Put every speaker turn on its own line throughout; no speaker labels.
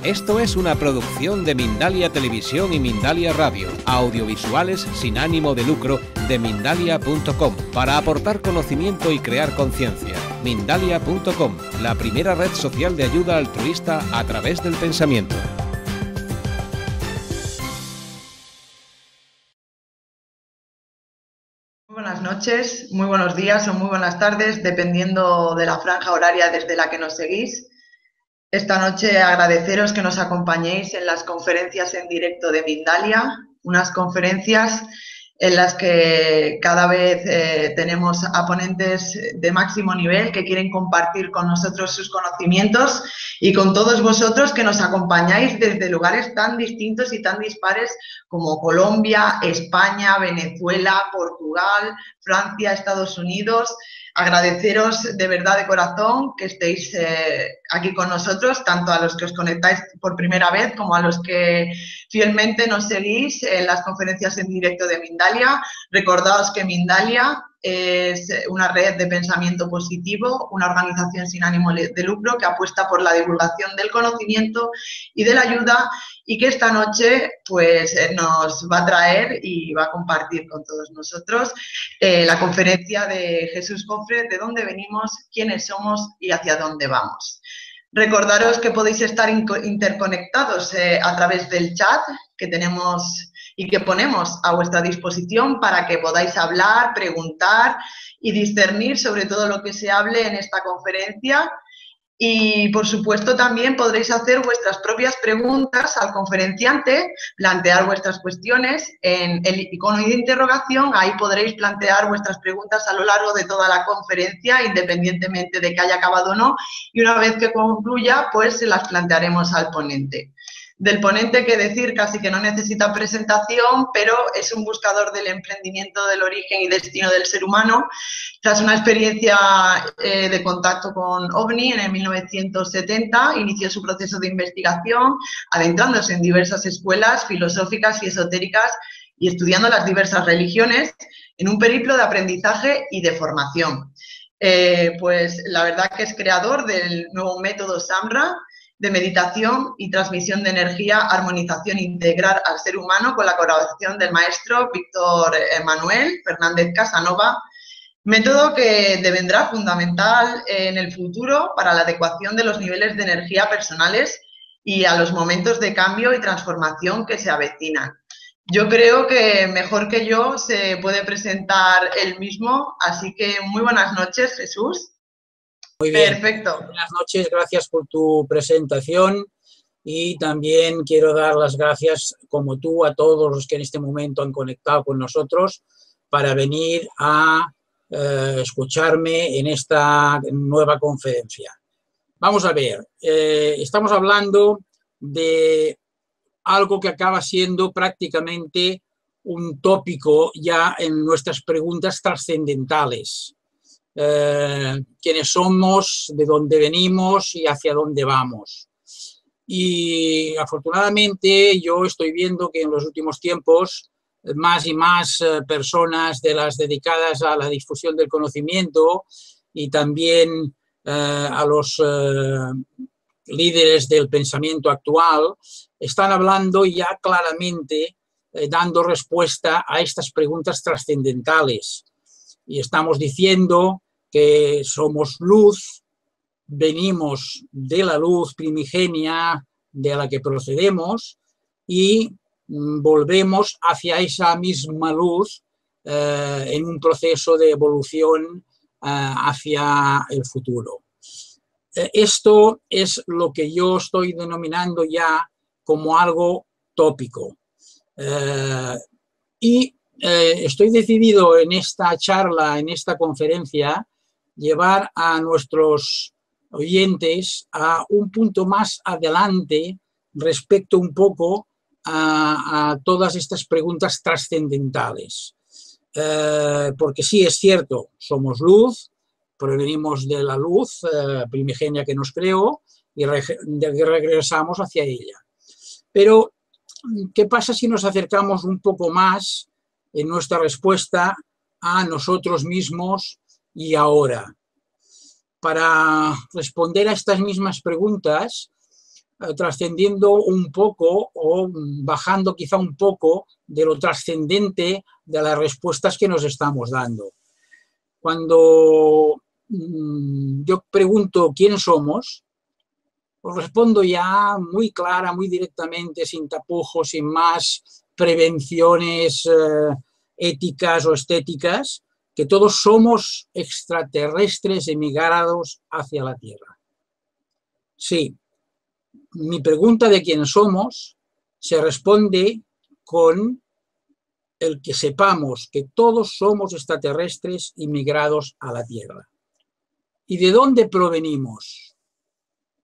Esto es una producción de Mindalia Televisión y Mindalia Radio, audiovisuales sin ánimo de lucro de Mindalia.com, para aportar conocimiento y crear conciencia. Mindalia.com, la primera red social de ayuda altruista a través del pensamiento.
Muy buenas noches, muy buenos días o muy buenas tardes, dependiendo de la franja horaria desde la que nos seguís. Esta noche agradeceros que nos acompañéis en las conferencias en directo de Mindalia, unas conferencias en las que cada vez tenemos a ponentes de máximo nivel que quieren compartir con nosotros sus conocimientos y con todos vosotros que nos acompañáis desde lugares tan distintos y tan dispares como Colombia, España, Venezuela, Portugal, Francia, Estados Unidos. Agradeceros de verdad de corazón que estéis aquí con nosotros, tanto a los que os conectáis por primera vez como a los que fielmente nos seguís en las conferencias en directo de Mindalia. Recordaos que Mindalia es una red de pensamiento positivo, una organización sin ánimo de lucro que apuesta por la divulgación del conocimiento y de la ayuda, y que esta noche pues nos va a traer y va a compartir con todos nosotros la conferencia de Jesús Cofre, de dónde venimos, quiénes somos y hacia dónde vamos. Recordaros que podéis estar interconectados a través del chat que tenemos y que ponemos a vuestra disposición para que podáis hablar, preguntar y discernir sobre todo lo que se hable en esta conferencia. Y, por supuesto, también podréis hacer vuestras propias preguntas al conferenciante, plantear vuestras cuestiones en el icono de interrogación. Ahí podréis plantear vuestras preguntas a lo largo de toda la conferencia, independientemente de que haya acabado o no. Y una vez que concluya, pues se las plantearemos al ponente. Del ponente, que decir, casi que no necesita presentación, pero es un buscador del emprendimiento, del origen y destino del ser humano. Tras una experiencia de contacto con OVNI en el 1970, inició su proceso de investigación, adentrándose en diversas escuelas filosóficas y esotéricas y estudiando las diversas religiones en un periplo de aprendizaje y de formación. Pues la verdad que es creador del nuevo método Samra, de meditación y transmisión de energía, armonización integral al ser humano, con la colaboración del maestro Víctor Manuel Fernández Casanova, método que devendrá fundamental en el futuro para la adecuación de los niveles de energía personales y a los momentos de cambio y transformación que se avecinan. Yo creo que mejor que yo se puede presentar él mismo, así que muy buenas noches, Jesús.
Muy bien.
Perfecto.
Buenas noches, gracias por tu presentación y también quiero dar las gracias, como tú, a todos los que en este momento han conectado con nosotros para venir a escucharme en esta nueva conferencia. Vamos a ver, estamos hablando de algo que acaba siendo prácticamente un tópico ya en nuestras preguntas trascendentales. Quiénes somos, de dónde venimos y hacia dónde vamos. Y afortunadamente yo estoy viendo que en los últimos tiempos más y más personas de las dedicadas a la difusión del conocimiento y también a los líderes del pensamiento actual están hablando ya claramente, dando respuesta a estas preguntas trascendentales. Y estamos diciendo que somos luz, venimos de la luz primigenia de la que procedemos y volvemos hacia esa misma luz en un proceso de evolución hacia el futuro. Esto es lo que yo estoy denominando ya como algo tópico. Estoy decidido en esta charla, en esta conferencia, llevar a nuestros oyentes a un punto más adelante respecto un poco a todas estas preguntas trascendentales. Porque sí, es cierto, somos luz, provenimos de la luz primigenia que nos creó y regresamos hacia ella. Pero, ¿qué pasa si nos acercamos un poco más en nuestra respuesta a nosotros mismos y ahora? Para responder a estas mismas preguntas, trascendiendo un poco o bajando quizá un poco de lo trascendente de las respuestas que nos estamos dando. Cuando yo pregunto quién somos, os respondo ya muy clara, muy directamente, sin tapujos, sin más prevenciones éticas o estéticas, que todos somos extraterrestres emigrados hacia la Tierra. Sí, mi pregunta de quién somos se responde con el que sepamos que todos somos extraterrestres inmigrados a la Tierra. ¿Y de dónde provenimos?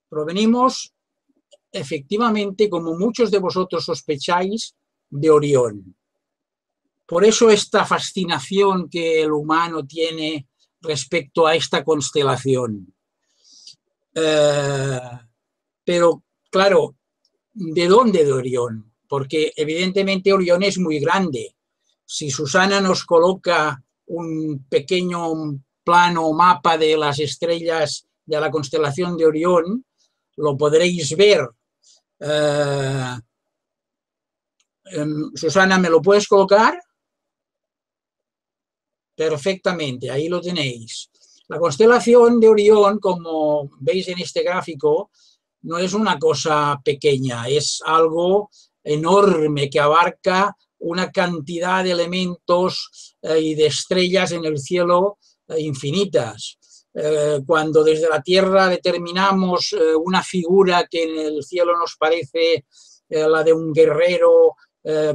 Provenimos, efectivamente, como muchos de vosotros sospecháis, de Orión. Por eso esta fascinación que el humano tiene respecto a esta constelación. Pero, claro, ¿de dónde de Orión? Porque evidentemente Orión es muy grande. Si Susana nos coloca un pequeño plano o mapa de las estrellas de la constelación de Orión, lo podréis ver. Susana, ¿me lo puedes colocar? Perfectamente, ahí lo tenéis. La constelación de Orión, como veis en este gráfico, no es una cosa pequeña, es algo enorme que abarca una cantidad de elementos y de estrellas en el cielo infinitas. Cuando desde la Tierra determinamos una figura que en el cielo nos parece la de un guerrero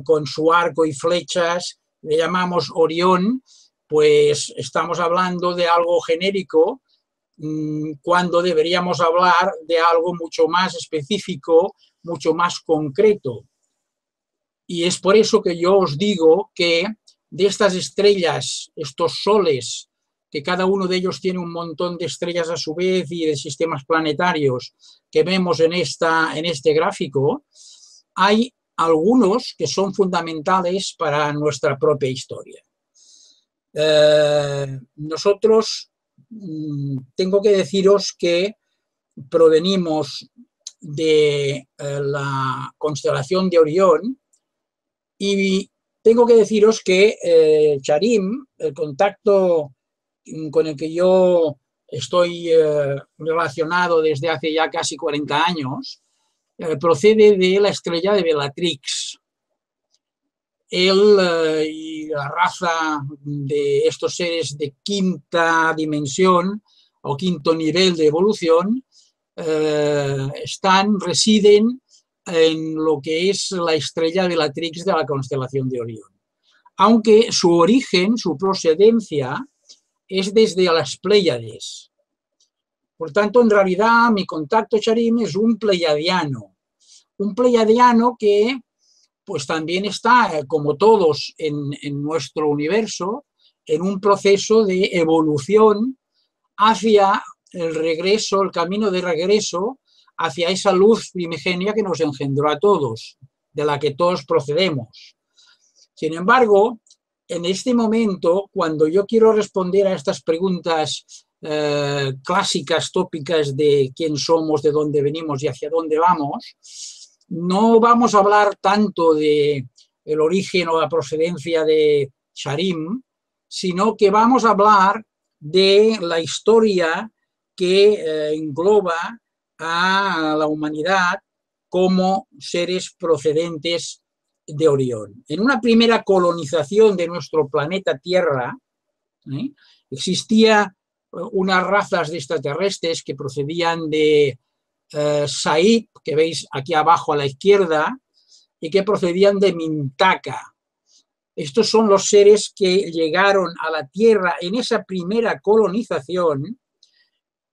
con su arco y flechas, le llamamos Orión, pues estamos hablando de algo genérico cuando deberíamos hablar de algo mucho más específico, mucho más concreto. Y es por eso que yo os digo que de estas estrellas, estos soles, que cada uno de ellos tiene un montón de estrellas a su vez y de sistemas planetarios que vemos en este gráfico, hay algunos que son fundamentales para nuestra propia historia. Nosotros, tengo que deciros que provenimos de la constelación de Orión y tengo que deciros que Charim, el contacto con el que yo estoy relacionado desde hace ya casi 40 años, procede de la estrella de Bellatrix. Él y la raza de estos seres de quinta dimensión o quinto nivel de evolución residen en lo que es la estrella Bellatrix de la constelación de Orión. Aunque su origen, su procedencia, es desde las Pléyades. Por tanto, en realidad, mi contacto, Charim, es un pleiadiano que pues también está, como todos en nuestro universo, en un proceso de evolución hacia el regreso, el camino de regreso hacia esa luz primigenia que nos engendró a todos, de la que todos procedemos. Sin embargo, en este momento, cuando yo quiero responder a estas preguntas clásicas, tópicas de quién somos, de dónde venimos y hacia dónde vamos, no vamos a hablar tanto de el origen o la procedencia de Charim, sino que vamos a hablar de la historia que engloba a la humanidad como seres procedentes de Orión. En una primera colonización de nuestro planeta Tierra, existía unas razas de extraterrestres que procedían de Said, que veis aquí abajo a la izquierda, y que procedían de Mintaka. Estos son los seres que llegaron a la Tierra en esa primera colonización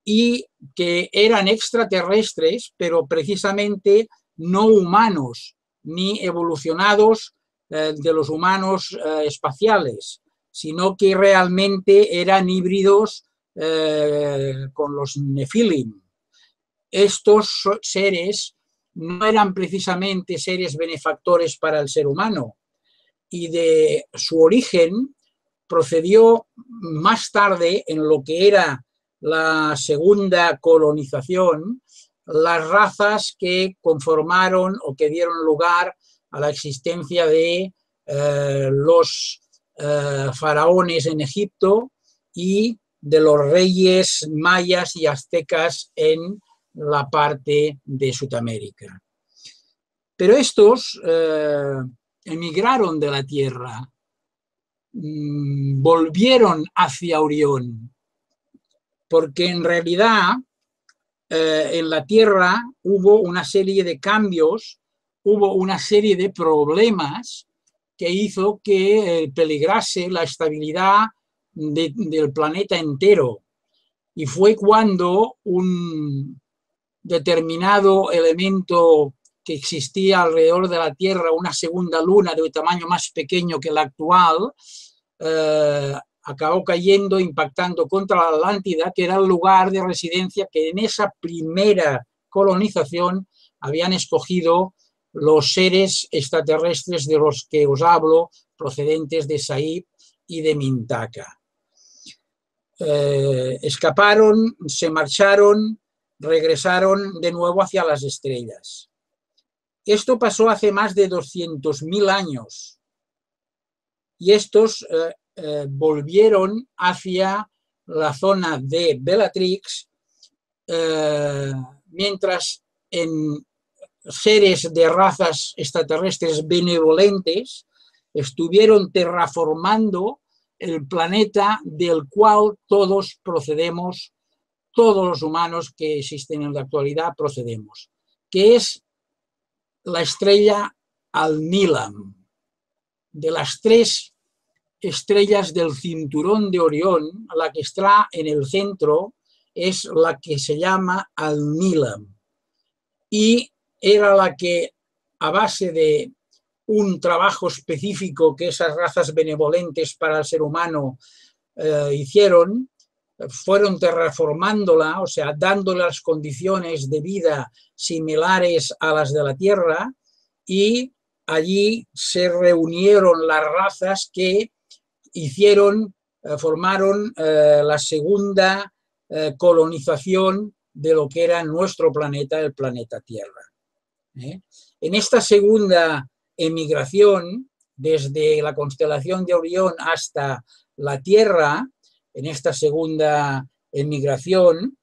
y que eran extraterrestres, pero precisamente no humanos, ni evolucionados de los humanos espaciales, sino que realmente eran híbridos con los Nefilim. Estos seres no eran precisamente seres benefactores para el ser humano y de su origen procedió más tarde en lo que era la segunda colonización las razas que conformaron o que dieron lugar a la existencia de los faraones en Egipto y de los reyes mayas y aztecas en la parte de Sudamérica. Pero estos emigraron de la Tierra, volvieron hacia Orión, porque en realidad en la Tierra hubo una serie de cambios, hubo una serie de problemas que hizo que peligrase la estabilidad del planeta entero. Y fue cuando un determinado elemento que existía alrededor de la Tierra, una segunda luna de tamaño más pequeño que la actual, acabó cayendo, impactando contra la Atlántida, que era el lugar de residencia que en esa primera colonización habían escogido los seres extraterrestres de los que os hablo, procedentes de Saib y de Mintaka. Escaparon, se marcharon, regresaron de nuevo hacia las estrellas. Esto pasó hace más de 200.000 años y estos volvieron hacia la zona de Bellatrix, mientras en seres de razas extraterrestres benevolentes estuvieron terraformando el planeta del cual todos procedemos, todos los humanos que existen en la actualidad procedemos, que es la estrella Alnilam. De las 3 estrellas del cinturón de Orión, la que está en el centro es la que se llama Alnilam y era la que, a base de un trabajo específico que esas razas benevolentes para el ser humano hicieron, fueron terraformándola, o sea, dándole las condiciones de vida similares a las de la Tierra, y allí se reunieron las razas que formaron la segunda colonización de lo que era nuestro planeta, el planeta Tierra. En esta segunda emigración, desde la constelación de Orión hasta la Tierra, en esta segunda emigración,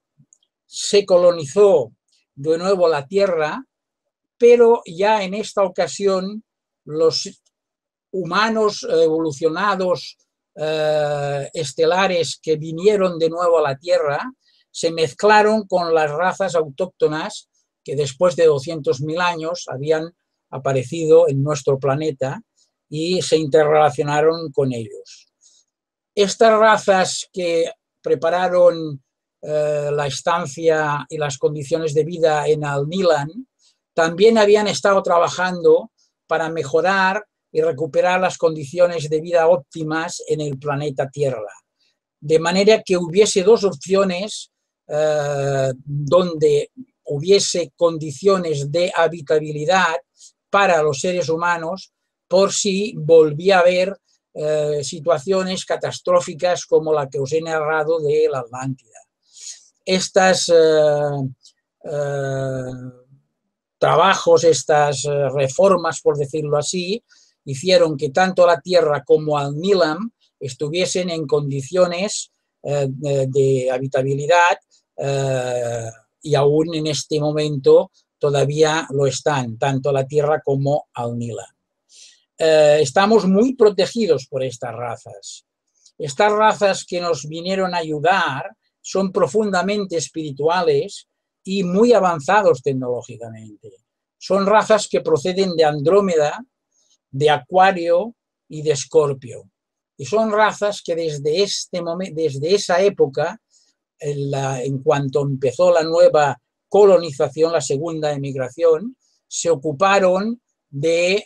se colonizó de nuevo la Tierra, pero ya en esta ocasión los humanos evolucionados estelares que vinieron de nuevo a la Tierra se mezclaron con las razas autóctonas que después de 200.000 años habían aparecido en nuestro planeta y se interrelacionaron con ellos. Estas razas que prepararon la estancia y las condiciones de vida en Alnilam también habían estado trabajando para mejorar y recuperar las condiciones de vida óptimas en el planeta Tierra. De manera que hubiese 2 opciones donde hubiese condiciones de habitabilidad para los seres humanos por si volvía a haber situaciones catastróficas como la que os he narrado de la Atlántida. Estas trabajos, estas reformas, por decirlo así, hicieron que tanto la Tierra como Alnilam estuviesen en condiciones de habitabilidad y aún en este momento todavía lo están, tanto la Tierra como Alnilam. Estamos muy protegidos por estas razas. Estas razas que nos vinieron a ayudar son profundamente espirituales y muy avanzados tecnológicamente. Son razas que proceden de Andrómeda, de Acuario y de Escorpio. Y son razas que desde esa época, en cuanto empezó la nueva colonización, la segunda emigración, se ocuparon de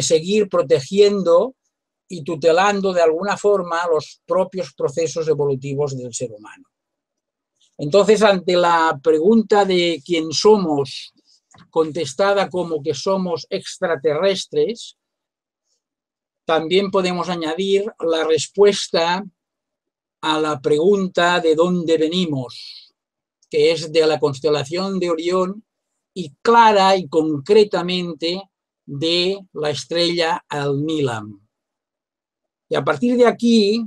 seguir protegiendo y tutelando de alguna forma los propios procesos evolutivos del ser humano. Entonces, ante la pregunta de quién somos, contestada como que somos extraterrestres, también podemos añadir la respuesta a la pregunta de dónde venimos, que es de la constelación de Orión y clara y concretamente de la estrella Alnilam. Y a partir de aquí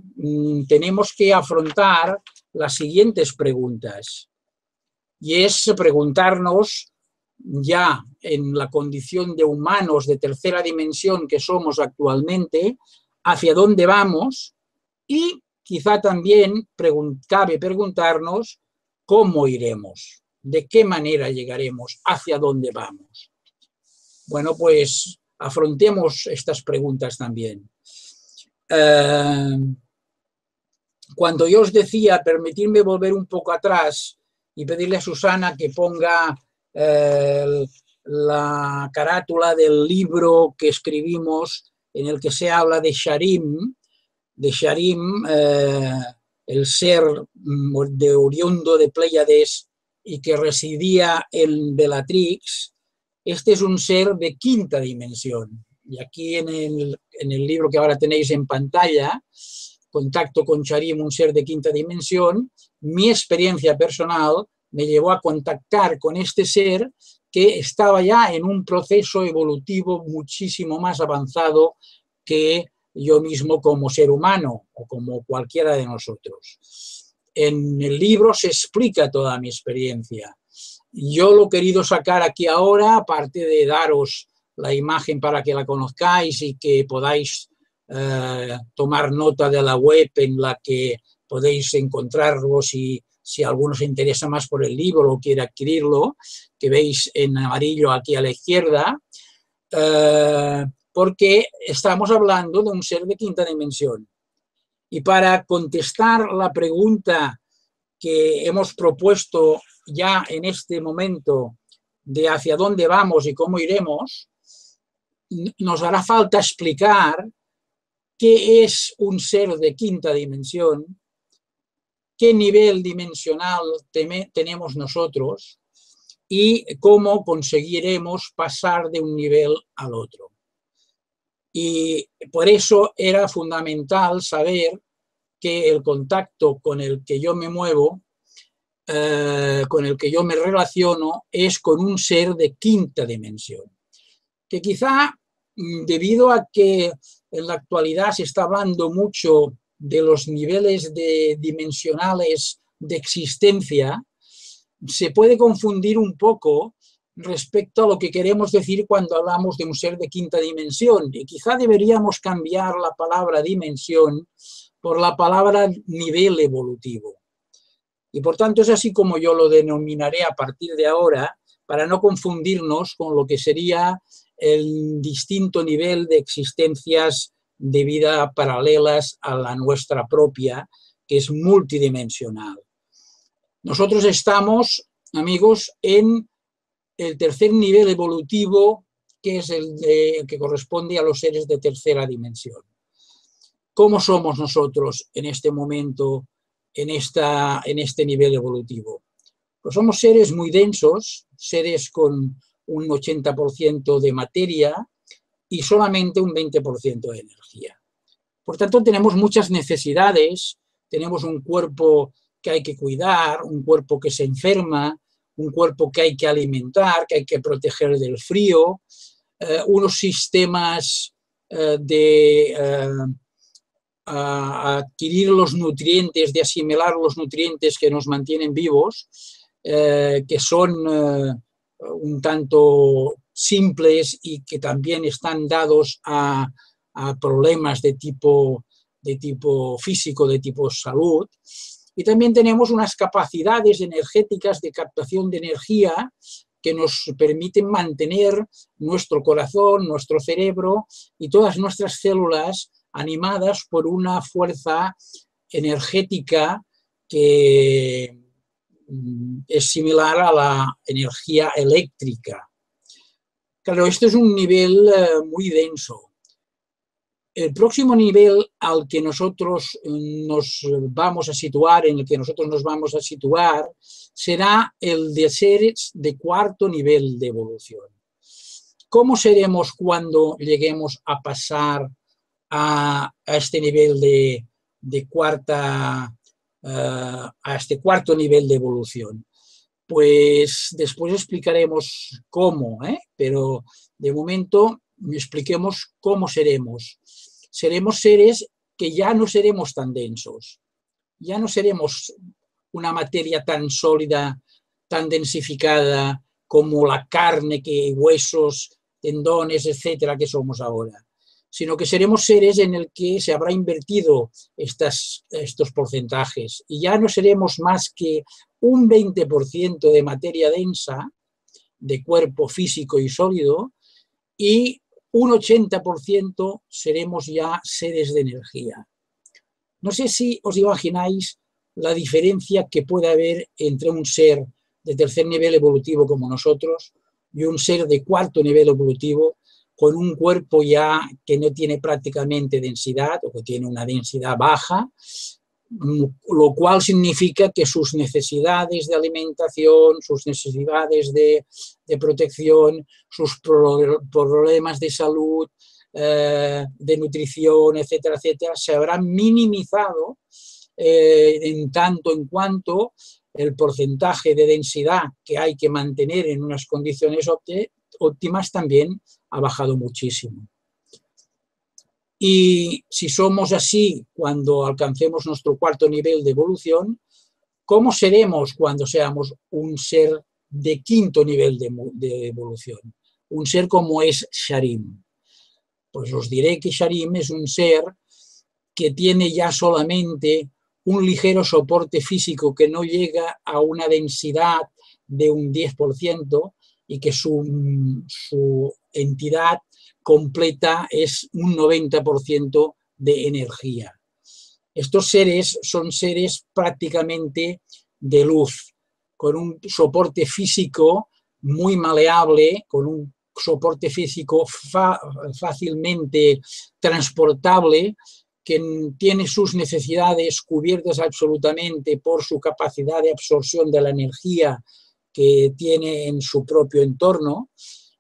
tenemos que afrontar las siguientes preguntas. Y es preguntarnos, ya en la condición de humanos de tercera dimensión que somos actualmente, hacia dónde vamos, y quizá también cabe preguntarnos cómo iremos, de qué manera llegaremos, hacia dónde vamos. Bueno, pues afrontemos estas preguntas también. Cuando yo os decía, permitirme volver un poco atrás y pedirle a Susana que ponga la carátula del libro que escribimos en el que se habla de Sharim, el ser de oriundo de Pléyades y que residía en Bellatrix. Este es un ser de quinta dimensión. Y aquí en el libro que ahora tenéis en pantalla, Contacto con Sharim, un ser de quinta dimensión, mi experiencia personal me llevó a contactar con este ser que estaba ya en un proceso evolutivo muchísimo más avanzado que yo mismo como ser humano o como cualquiera de nosotros. En el libro se explica toda mi experiencia. Yo lo he querido sacar aquí ahora, aparte de daros la imagen para que la conozcáis y que podáis tomar nota de la web en la que podéis encontrarlo si alguno se interesa más por el libro o quiere adquirirlo, que veis en amarillo aquí a la izquierda, porque estamos hablando de un ser de quinta dimensión. Y para contestar la pregunta que hemos propuesto ya en este momento de hacia dónde vamos y cómo iremos, nos hará falta explicar qué es un ser de quinta dimensión, qué nivel dimensional tenemos nosotros y cómo conseguiremos pasar de un nivel al otro. Y por eso era fundamental saber que el contacto con el que yo me muevo, con el que yo me relaciono, es con un ser de quinta dimensión. Que quizá, debido a que en la actualidad se está hablando mucho de los niveles dimensionales de existencia, se puede confundir un poco respecto a lo que queremos decir cuando hablamos de un ser de quinta dimensión. Y quizá deberíamos cambiar la palabra dimensión por la palabra nivel evolutivo. Y por tanto es así como yo lo denominaré a partir de ahora, para no confundirnos con lo que sería el distinto nivel de existencias de vida paralelas a la nuestra propia, que es multidimensional. Nosotros estamos, amigos, en el tercer nivel evolutivo, que es el que corresponde a los seres de tercera dimensión. ¿Cómo somos nosotros en este momento, en este nivel evolutivo? Pues somos seres muy densos, seres con un 80% de materia y solamente un 20% de energía. Por tanto, tenemos muchas necesidades, tenemos un cuerpo que hay que cuidar, un cuerpo que se enferma, un cuerpo que hay que alimentar, que hay que proteger del frío, unos sistemas de adquirir los nutrientes, de asimilar los nutrientes que nos mantienen vivos, que son un tanto simples y que también están dados a problemas de tipo físico, de tipo salud. Y también tenemos unas capacidades energéticas de captación de energía que nos permiten mantener nuestro corazón, nuestro cerebro y todas nuestras células animadas por una fuerza energética que es similar a la energía eléctrica. Claro, esto es un nivel muy denso. El próximo nivel al que nosotros nos vamos a situar, en el que nosotros nos vamos a situar, será el de seres de cuarto nivel de evolución. ¿Cómo seremos cuando lleguemos a pasar a este nivel de cuarta a este cuarto nivel de evolución. Pues después explicaremos cómo, pero de momento expliquemos cómo seremos. Seremos seres que ya no seremos tan densos, ya no seremos una materia tan sólida, tan densificada como la carne, huesos, tendones, etcétera, que somos ahora, sino que seremos seres en el que se habrá invertido estos porcentajes y ya no seremos más que un 20% de materia densa, de cuerpo físico y sólido, y un 80% seremos ya seres de energía. No sé si os imagináis la diferencia que puede haber entre un ser de tercer nivel evolutivo como nosotros y un ser de cuarto nivel evolutivo con un cuerpo ya que no tiene prácticamente densidad o que tiene una densidad baja, lo cual significa que sus necesidades de alimentación, sus necesidades de protección, sus problemas de salud, de nutrición, etcétera, etcétera, se habrán minimizado en tanto en cuanto el porcentaje de densidad que hay que mantener en unas condiciones óptimas también ha bajado muchísimo. Y si somos así cuando alcancemos nuestro cuarto nivel de evolución, ¿cómo seremos cuando seamos un ser de quinto nivel de evolución? Un ser como es Sharim. Pues os diré que Sharim es un ser que tiene ya solamente un ligero soporte físico que no llega a una densidad de un 10% y que su entidad completa es un 90% de energía. Estos seres son seres prácticamente de luz, con un soporte físico muy maleable, con un soporte físico fácilmente transportable, que tiene sus necesidades cubiertas absolutamente por su capacidad de absorción de la energía que tiene en su propio entorno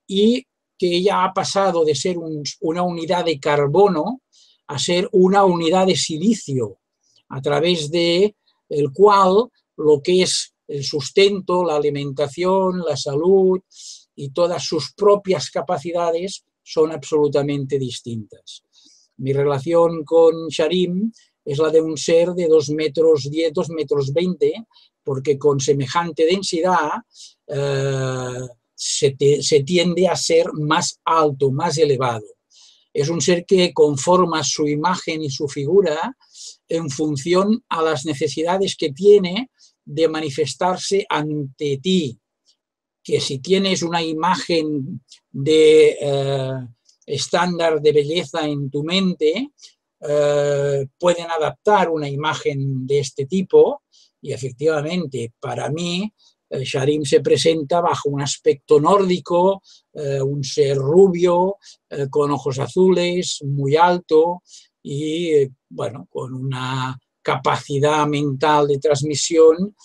y que ya ha pasado de ser una unidad de carbono a ser una unidad de silicio, a través de el cual lo que es el sustento, la alimentación, la salud y todas sus propias capacidades son absolutamente distintas. Mi relación con Sharim es la de un ser de 2,10 metros, 2,20 metros, porque con semejante densidad se tiende a ser más alto, más elevado. Es un ser que conforma su imagen y su figura en función a las necesidades que tiene de manifestarse ante ti. Que si tienes una imagen de estándar de belleza en tu mente, pueden adaptar una imagen de este tipo y efectivamente para mí Sharim se presenta bajo un aspecto nórdico, un ser rubio, con ojos azules, muy alto y bueno, con una capacidad mental de transmisión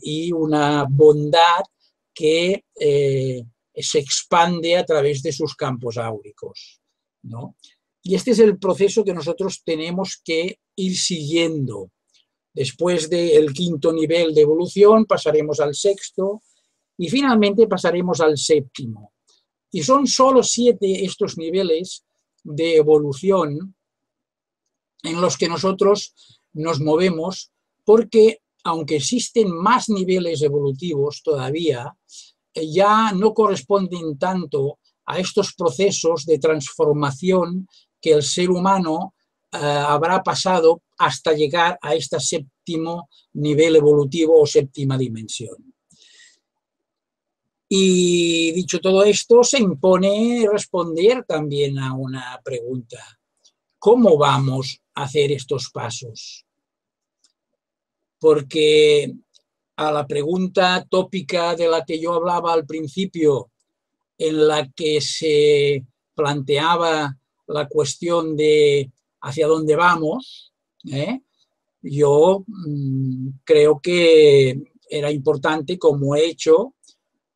y una bondad que se expande a través de sus campos áuricos, ¿no? Y este es el proceso que nosotros tenemos que ir siguiendo. Después del quinto nivel de evolución pasaremos al sexto y finalmente pasaremos al séptimo. Y son solo 7 estos niveles de evolución en los que nosotros nos movemos porque, aunque existen más niveles evolutivos todavía, ya no corresponden tanto a estos procesos de transformación que el ser humano habrá pasado hasta llegar a este séptimo nivel evolutivo o séptima dimensión. Y dicho todo esto, se impone responder también a una pregunta. ¿Cómo vamos a hacer estos pasos? Porque a la pregunta tópica de la que yo hablaba al principio, en la que se planteaba la cuestión de hacia dónde vamos, yo creo que era importante, como he hecho,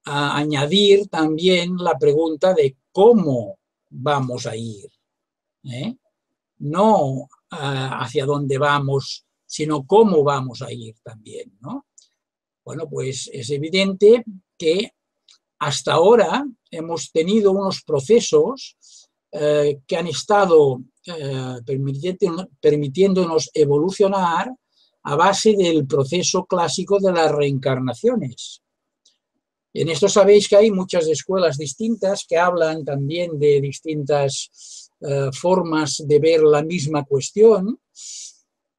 añadir también la pregunta de cómo vamos a ir, no hacia dónde vamos sino cómo vamos a ir también, ¿no? Bueno, pues es evidente que hasta ahora hemos tenido unos procesos que han estado permitiéndonos evolucionar a base del proceso clásico de las reencarnaciones. En esto sabéis que hay muchas escuelas distintas que hablan también de distintas formas de ver la misma cuestión,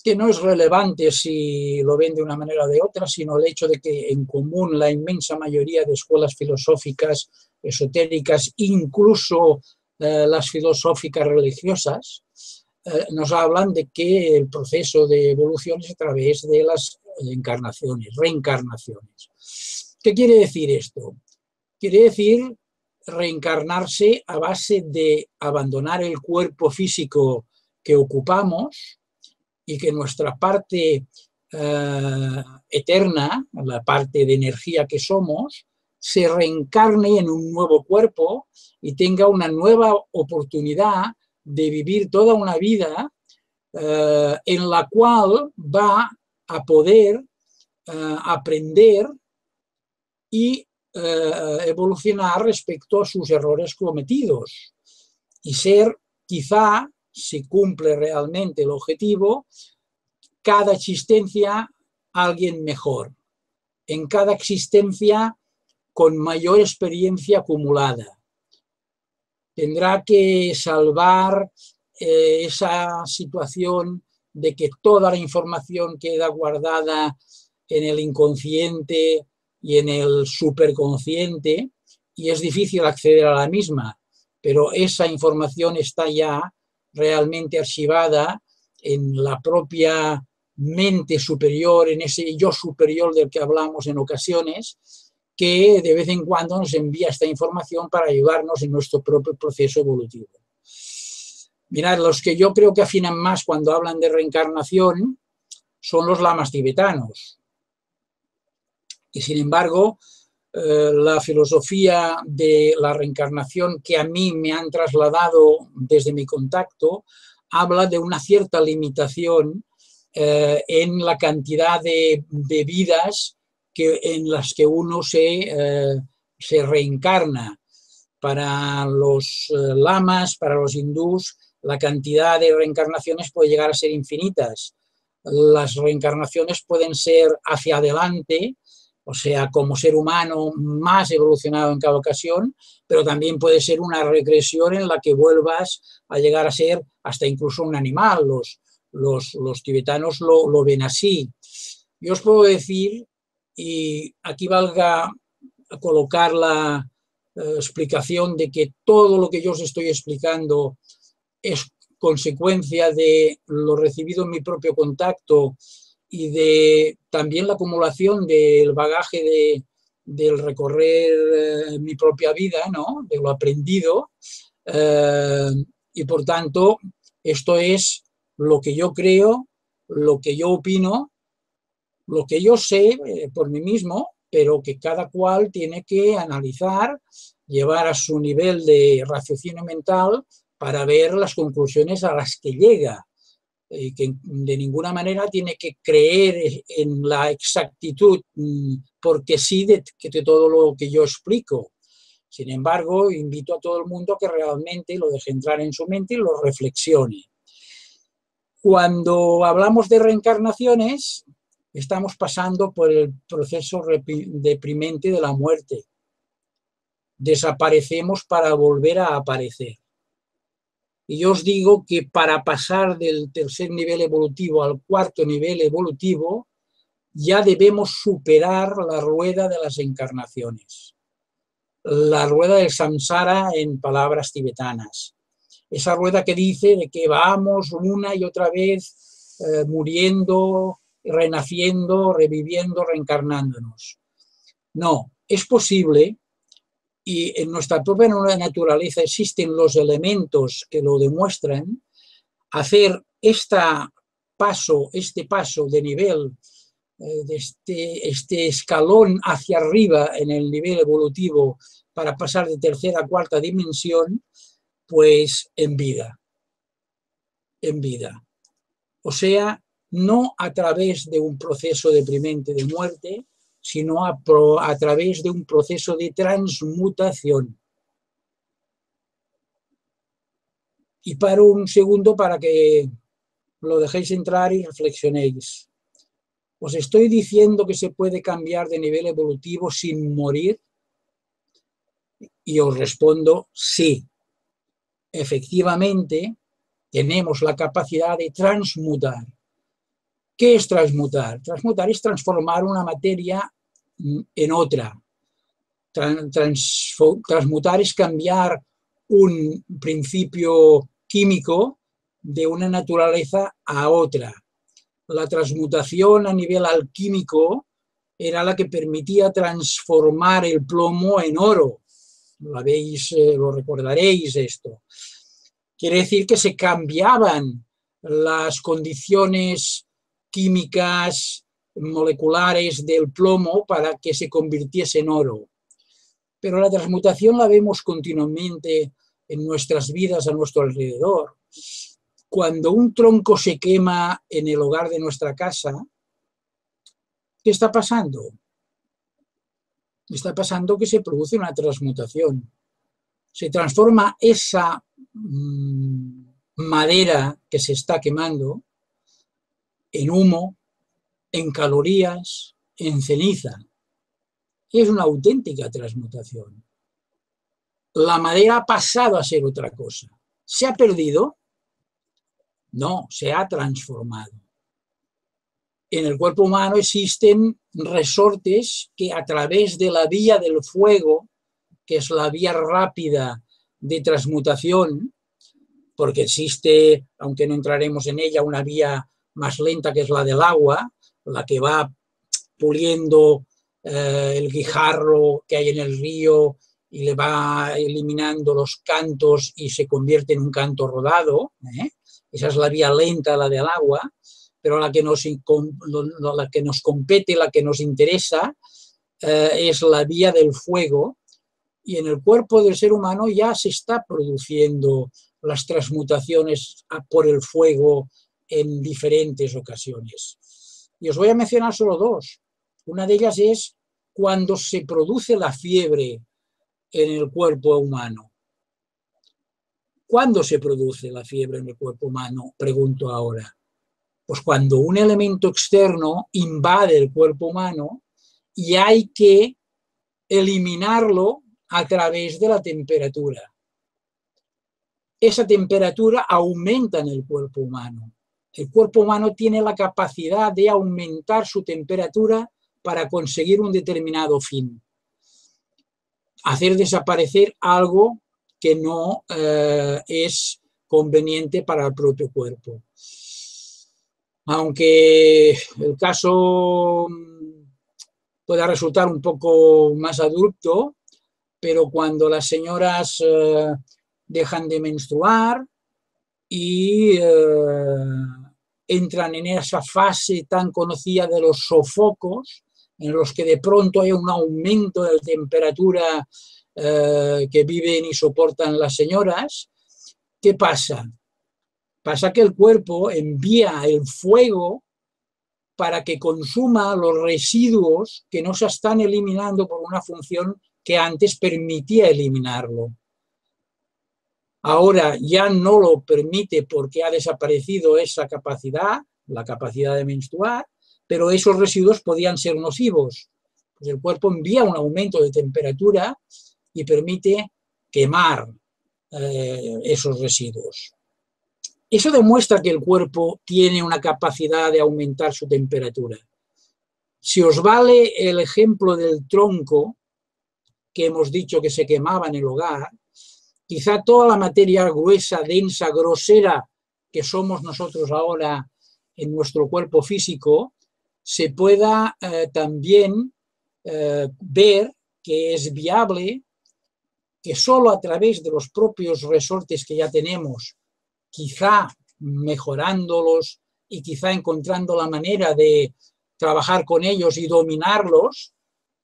que no es relevante si lo ven de una manera o de otra, sino el hecho de que en común la inmensa mayoría de escuelas filosóficas, esotéricas, incluso las filosóficas religiosas, nos hablan de que el proceso de evolución es a través de las reencarnaciones. ¿Qué quiere decir esto? Quiere decir reencarnarse a base de abandonar el cuerpo físico que ocupamos y que nuestra parte eterna, la parte de energía que somos, se reencarne en un nuevo cuerpo y tenga una nueva oportunidad de vivir toda una vida en la cual va a poder aprender y evolucionar respecto a sus errores cometidos y ser, quizá, si cumple realmente el objetivo, cada existencia alguien mejor, en cada existencia con mayor experiencia acumulada. Tendrá que salvar esa situación de que toda la información queda guardada en el inconsciente y en el superconsciente y es difícil acceder a la misma, pero esa información está ya realmente archivada en la propia mente superior, en ese yo superior del que hablamos en ocasiones, que de vez en cuando nos envía esta información para ayudarnos en nuestro propio proceso evolutivo. Mirad, los que yo creo que afinan más cuando hablan de reencarnación son los lamas tibetanos. Y sin embargo, la filosofía de la reencarnación que a mí me han trasladado desde mi contacto habla de una cierta limitación en la cantidad de vidas en las que uno se reencarna. Para los lamas, para los hindús, la cantidad de reencarnaciones puede llegar a ser infinitas. Las reencarnaciones pueden ser hacia adelante, o sea, como ser humano más evolucionado en cada ocasión, pero también puede ser una regresión en la que vuelvas a llegar a ser hasta incluso un animal. Los tibetanos lo ven así. Yo os puedo decir, y aquí valga colocar la explicación de que todo lo que yo os estoy explicando es consecuencia de lo recibido en mi propio contacto y de también la acumulación del bagaje del recorrer mi propia vida, ¿no? De lo aprendido, y por tanto esto es lo que yo creo, lo que yo opino, lo que yo sé por mí mismo, pero que cada cual tiene que analizar, llevar a su nivel de raciocinio mental para ver las conclusiones a las que llega. Que de ninguna manera tiene que creer en la exactitud porque sí de todo lo que yo explico. Sin embargo, invito a todo el mundo a que realmente lo deje entrar en su mente y lo reflexione. Cuando hablamos de reencarnaciones, estamos pasando por el proceso deprimente de la muerte. Desaparecemos para volver a aparecer. Y yo os digo que para pasar del tercer nivel evolutivo al cuarto nivel evolutivo, ya debemos superar la rueda de las encarnaciones. La rueda del samsara en palabras tibetanas. Esa rueda que dice de que vamos una y otra vez muriendo, renaciendo, reviviendo, reencarnándonos. No, es posible, y en nuestra propia naturaleza existen los elementos que lo demuestran, hacer este paso de nivel, de este escalón hacia arriba en el nivel evolutivo para pasar de tercera a cuarta dimensión, pues en vida. O sea, no a través de un proceso deprimente de muerte, sino a través de un proceso de transmutación. Y paro un segundo para que lo dejéis entrar y reflexionéis. ¿Os estoy diciendo que se puede cambiar de nivel evolutivo sin morir? Y os respondo sí. Efectivamente, tenemos la capacidad de transmutar. ¿Qué es transmutar? Transmutar es transformar una materia en otra. Transmutar es cambiar un principio químico de una naturaleza a otra. La transmutación a nivel alquímico era la que permitía transformar el plomo en oro. Lo recordaréis esto. Quiere decir que se cambiaban las condiciones químicas, moleculares del plomo para que se convirtiese en oro. Pero la transmutación la vemos continuamente en nuestras vidas a nuestro alrededor. Cuando un tronco se quema en el hogar de nuestra casa, ¿qué está pasando? Está pasando que se produce una transmutación. Se transforma esa madera que se está quemando en humo, en calorías, en ceniza. Es una auténtica transmutación. La madera ha pasado a ser otra cosa. ¿Se ha perdido? No, se ha transformado. En el cuerpo humano existen resortes que a través de la vía del fuego, que es la vía rápida de transmutación, porque existe, aunque no entraremos en ella, una vía más lenta que es la del agua, la que va puliendo el guijarro que hay en el río y le va eliminando los cantos y se convierte en un canto rodado. Esa es la vía lenta, la del agua, pero la que nos compete, la que nos interesa, es la vía del fuego. Y en el cuerpo del ser humano ya se está produciendo las transmutaciones por el fuego en diferentes ocasiones. Y os voy a mencionar solo dos. Una de ellas es cuando se produce la fiebre en el cuerpo humano. ¿Cuándo se produce la fiebre en el cuerpo humano? Pregunto ahora. Pues cuando un elemento externo invade el cuerpo humano y hay que eliminarlo a través de la temperatura. Esa temperatura aumenta en el cuerpo humano. El cuerpo humano tiene la capacidad de aumentar su temperatura para conseguir un determinado fin. Hacer desaparecer algo que no es conveniente para el propio cuerpo. Aunque el caso pueda resultar un poco más abrupto, pero cuando las señoras dejan de menstruar y entran en esa fase tan conocida de los sofocos, en los que de pronto hay un aumento de temperatura que viven y soportan las señoras, ¿qué pasa? Pasa que el cuerpo envía el fuego para que consuma los residuos que no se están eliminando por una función que antes permitía eliminarlo. Ahora ya no lo permite porque ha desaparecido esa capacidad, la capacidad de menstruar, pero esos residuos podían ser nocivos. Pues el cuerpo envía un aumento de temperatura y permite quemar esos residuos. Eso demuestra que el cuerpo tiene una capacidad de aumentar su temperatura. Si os vale el ejemplo del tronco, que hemos dicho que se quemaba en el hogar, quizá toda la materia gruesa, densa, grosera que somos nosotros ahora en nuestro cuerpo físico, se pueda también ver que es viable que solo a través de los propios resortes que ya tenemos, quizá mejorándolos y quizá encontrando la manera de trabajar con ellos y dominarlos,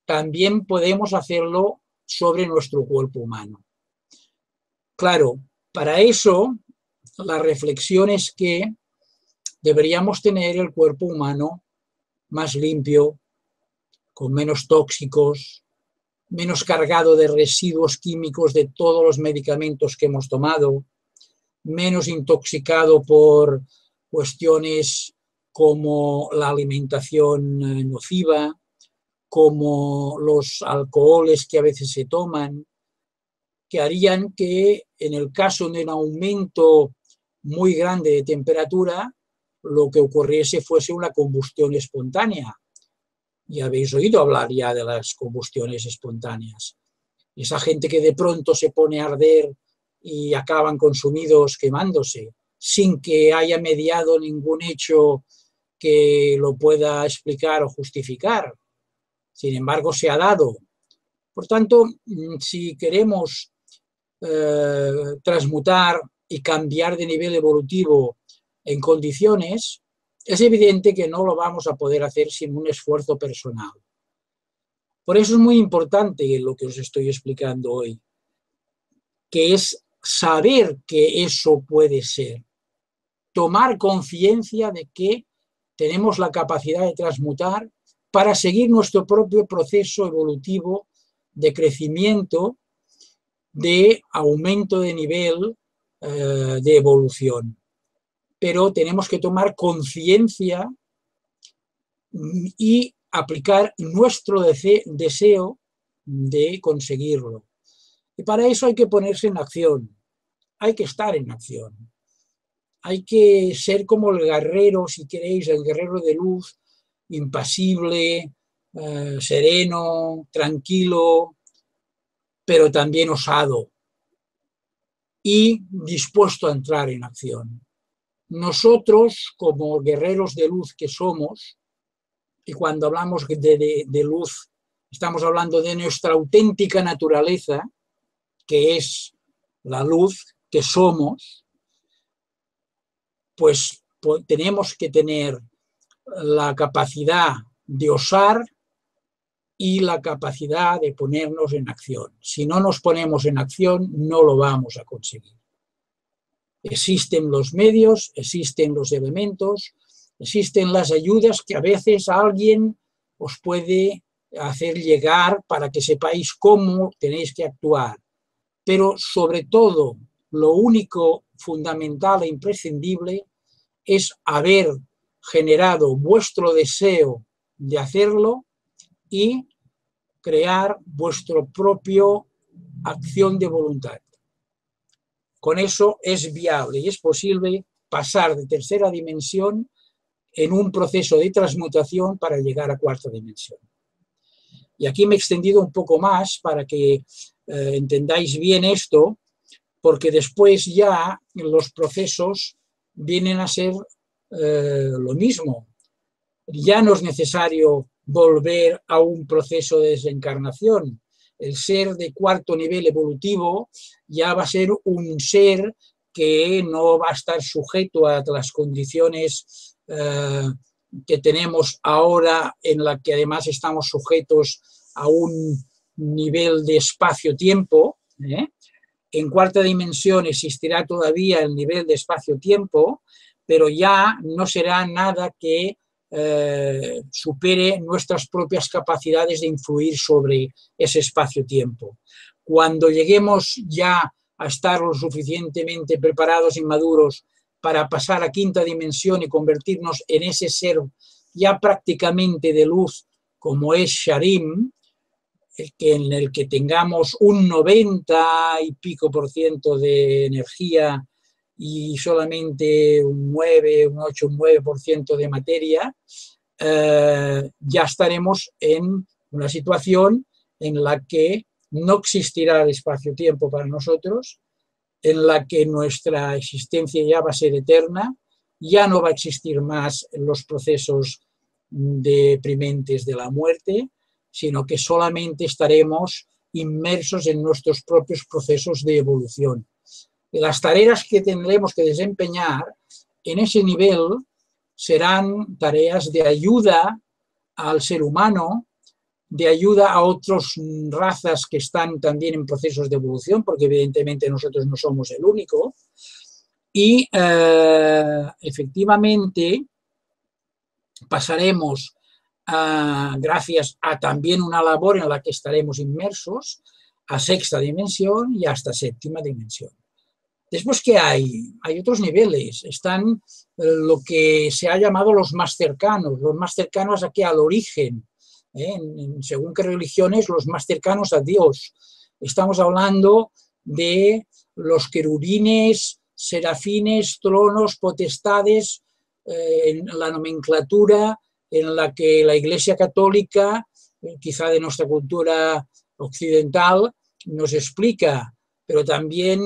también podemos hacerlo sobre nuestro cuerpo humano. Claro, para eso la reflexión es que deberíamos tener el cuerpo humano más limpio, con menos tóxicos, menos cargado de residuos químicos de todos los medicamentos que hemos tomado, menos intoxicado por cuestiones como la alimentación nociva, como los alcoholes que a veces se toman, que harían que en el caso de un aumento muy grande de temperatura, lo que ocurriese fuese una combustión espontánea. Y habéis oído hablar ya de las combustiones espontáneas. Esa gente que de pronto se pone a arder y acaban consumidos quemándose, sin que haya mediado ningún hecho que lo pueda explicar o justificar. Sin embargo, se ha dado. Por tanto, si queremos transmutar y cambiar de nivel evolutivo en condiciones, es evidente que no lo vamos a poder hacer sin un esfuerzo personal. Por eso es muy importante lo que os estoy explicando hoy, que es saber que eso puede ser, tomar conciencia de que tenemos la capacidad de transmutar para seguir nuestro propio proceso evolutivo de crecimiento, de aumento de nivel de evolución. Pero tenemos que tomar conciencia y aplicar nuestro deseo de conseguirlo. Y para eso hay que ponerse en acción, hay que estar en acción. Hay que ser como el guerrero, si queréis, el guerrero de luz, impasible, sereno, tranquilo, pero también osado y dispuesto a entrar en acción. Nosotros, como guerreros de luz que somos, y cuando hablamos de luz, estamos hablando de nuestra auténtica naturaleza, que es la luz que somos, pues tenemos que tener la capacidad de osar y la capacidad de ponernos en acción. Si no nos ponemos en acción, no lo vamos a conseguir. Existen los medios, existen los elementos, existen las ayudas que a veces alguien os puede hacer llegar para que sepáis cómo tenéis que actuar. Pero sobre todo, lo único fundamental e imprescindible es haber generado vuestro deseo de hacerlo y crear vuestra propia acción de voluntad. Con eso es viable y es posible pasar de tercera dimensión en un proceso de transmutación para llegar a cuarta dimensión. Y aquí me he extendido un poco más para que entendáis bien esto, porque después ya los procesos vienen a ser lo mismo. Ya no es necesario volver a un proceso de desencarnación. El ser de cuarto nivel evolutivo ya va a ser un ser que no va a estar sujeto a las condiciones que tenemos ahora, en la que además estamos sujetos a un nivel de espacio-tiempo. En cuarta dimensión existirá todavía el nivel de espacio-tiempo, pero ya no será nada que supere nuestras propias capacidades de influir sobre ese espacio-tiempo. Cuando lleguemos ya a estar lo suficientemente preparados y maduros para pasar a quinta dimensión y convertirnos en ese ser ya prácticamente de luz como es Sharim, en el que tengamos un 90 y pico % de energía y solamente un 9, un 8, un 9% de materia, ya estaremos en una situación en la que no existirá el espacio-tiempo para nosotros, en la que nuestra existencia ya va a ser eterna, ya no va a existir más los procesos deprimentes de la muerte, sino que solamente estaremos inmersos en nuestros propios procesos de evolución. Las tareas que tendremos que desempeñar en ese nivel serán tareas de ayuda al ser humano, de ayuda a otras razas que están también en procesos de evolución, porque evidentemente nosotros no somos el único, Y efectivamente pasaremos, gracias a también una labor en la que estaremos inmersos, a sexta dimensión y hasta séptima dimensión. Después, ¿qué hay? Hay otros niveles. Están lo que se ha llamado los más cercanos aquí al origen. Según qué religiones, los más cercanos a Dios. Estamos hablando de los querubines, serafines, tronos, potestades, en la nomenclatura en la que la Iglesia Católica, quizá de nuestra cultura occidental, nos explica, pero también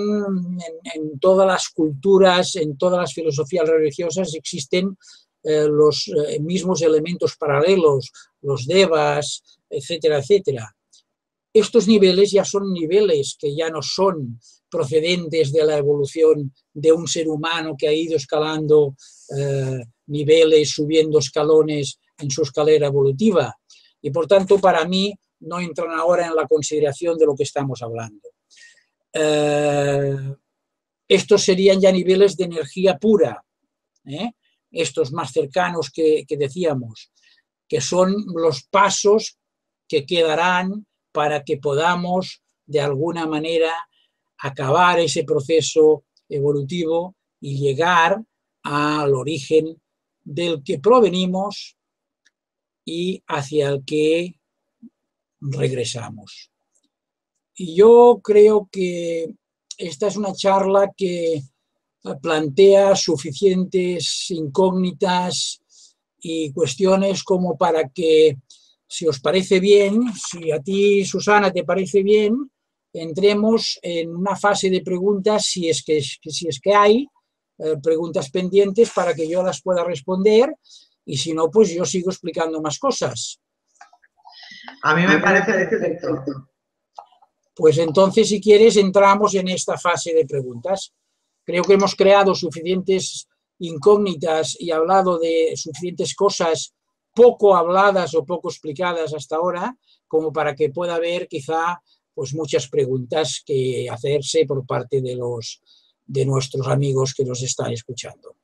en todas las culturas, en todas las filosofías religiosas existen los mismos elementos paralelos, los devas, etcétera, etcétera. Estos niveles ya son niveles que ya no son procedentes de la evolución de un ser humano que ha ido escalando niveles, subiendo escalones en su escalera evolutiva. Y por tanto, para mí, no entran ahora en la consideración de lo que estamos hablando. Estos serían ya niveles de energía pura, estos más cercanos que decíamos, que son los pasos que quedarán para que podamos, de alguna manera, acabar ese proceso evolutivo y llegar al origen del que provenimos y hacia el que regresamos. Y yo creo que esta es una charla que plantea suficientes incógnitas y cuestiones como para que, si os parece bien, si a ti, Susana, te parece bien, entremos en una fase de preguntas, si es que hay preguntas pendientes para que yo las pueda responder, y si no, pues yo sigo explicando más cosas.
A mí me parece perfecto.
Pues entonces, si quieres, entramos en esta fase de preguntas. Creo que hemos creado suficientes incógnitas y hablado de suficientes cosas poco habladas o poco explicadas hasta ahora, como para que pueda haber quizá pues muchas preguntas que hacerse por parte de nuestros amigos que nos están escuchando.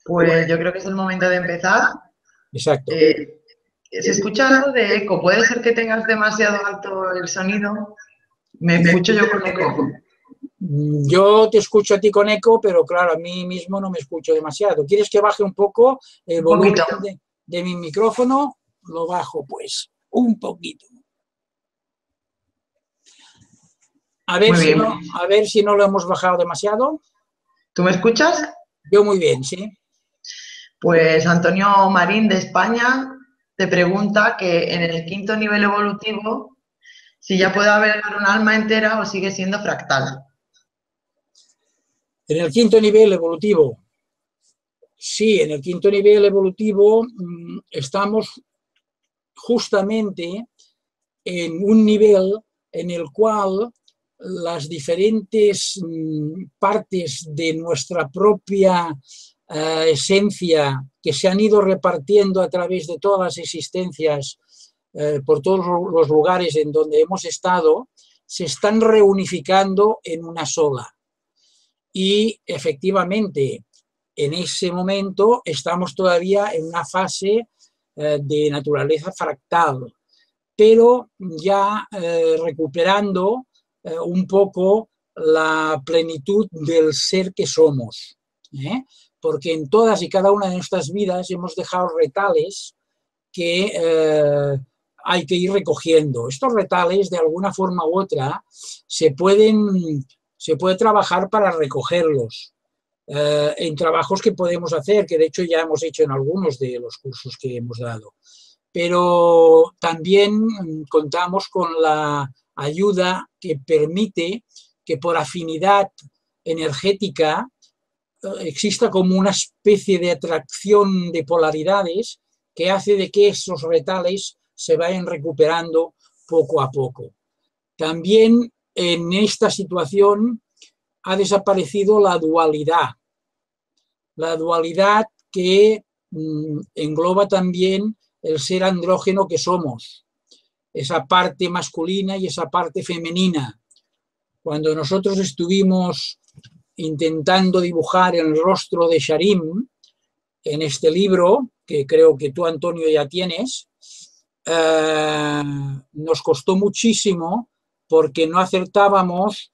Pues yo creo que es el momento de empezar.
Exacto.
¿Se escucha algo de eco? ¿Puede ser que tengas demasiado alto el sonido? Me escucho yo con eco.
Yo te escucho a ti con eco, pero claro, a mí mismo no me escucho demasiado. ¿Quieres que baje un poco el volumen de mi micrófono? Lo bajo, pues, un poquito. A ver si no lo hemos bajado demasiado.
¿Tú me escuchas?
Yo muy bien, sí.
Pues Antonio Marín, de España, te pregunta que en el quinto nivel evolutivo, si ya puede haber un alma entera o sigue siendo fractal.
En el quinto nivel evolutivo, sí, en el quinto nivel evolutivo estamos justamente en un nivel en el cual las diferentes partes de nuestra propia esencia que se han ido repartiendo a través de todas las existencias por todos los lugares en donde hemos estado, se están reunificando en una sola. Y efectivamente, en ese momento estamos todavía en una fase de naturaleza fractal, pero ya recuperando un poco la plenitud del ser que somos. Porque en todas y cada una de nuestras vidas hemos dejado retales que hay que ir recogiendo. Estos retales, de alguna forma u otra, se puede trabajar para recogerlos en trabajos que podemos hacer, que de hecho ya hemos hecho en algunos de los cursos que hemos dado. Pero también contamos con la ayuda que permite que por afinidad energética exista como una especie de atracción de polaridades que hace de que esos retales se vayan recuperando poco a poco. También en esta situación ha desaparecido la dualidad que engloba también el ser andrógeno que somos, esa parte masculina y esa parte femenina. Cuando nosotros estuvimos intentando dibujar el rostro de Sharim en este libro, que creo que tú, Antonio, ya tienes. Nos costó muchísimo porque no acertábamos,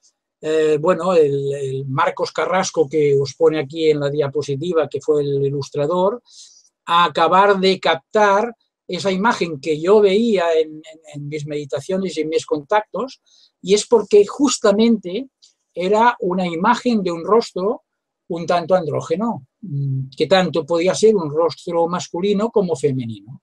bueno, el Marcos Carrasco, que os pone aquí en la diapositiva, que fue el ilustrador, a acabar de captar esa imagen que yo veía en mis meditaciones y en mis contactos, y es porque justamente era una imagen de un rostro un tanto andrógeno, que tanto podía ser un rostro masculino como femenino.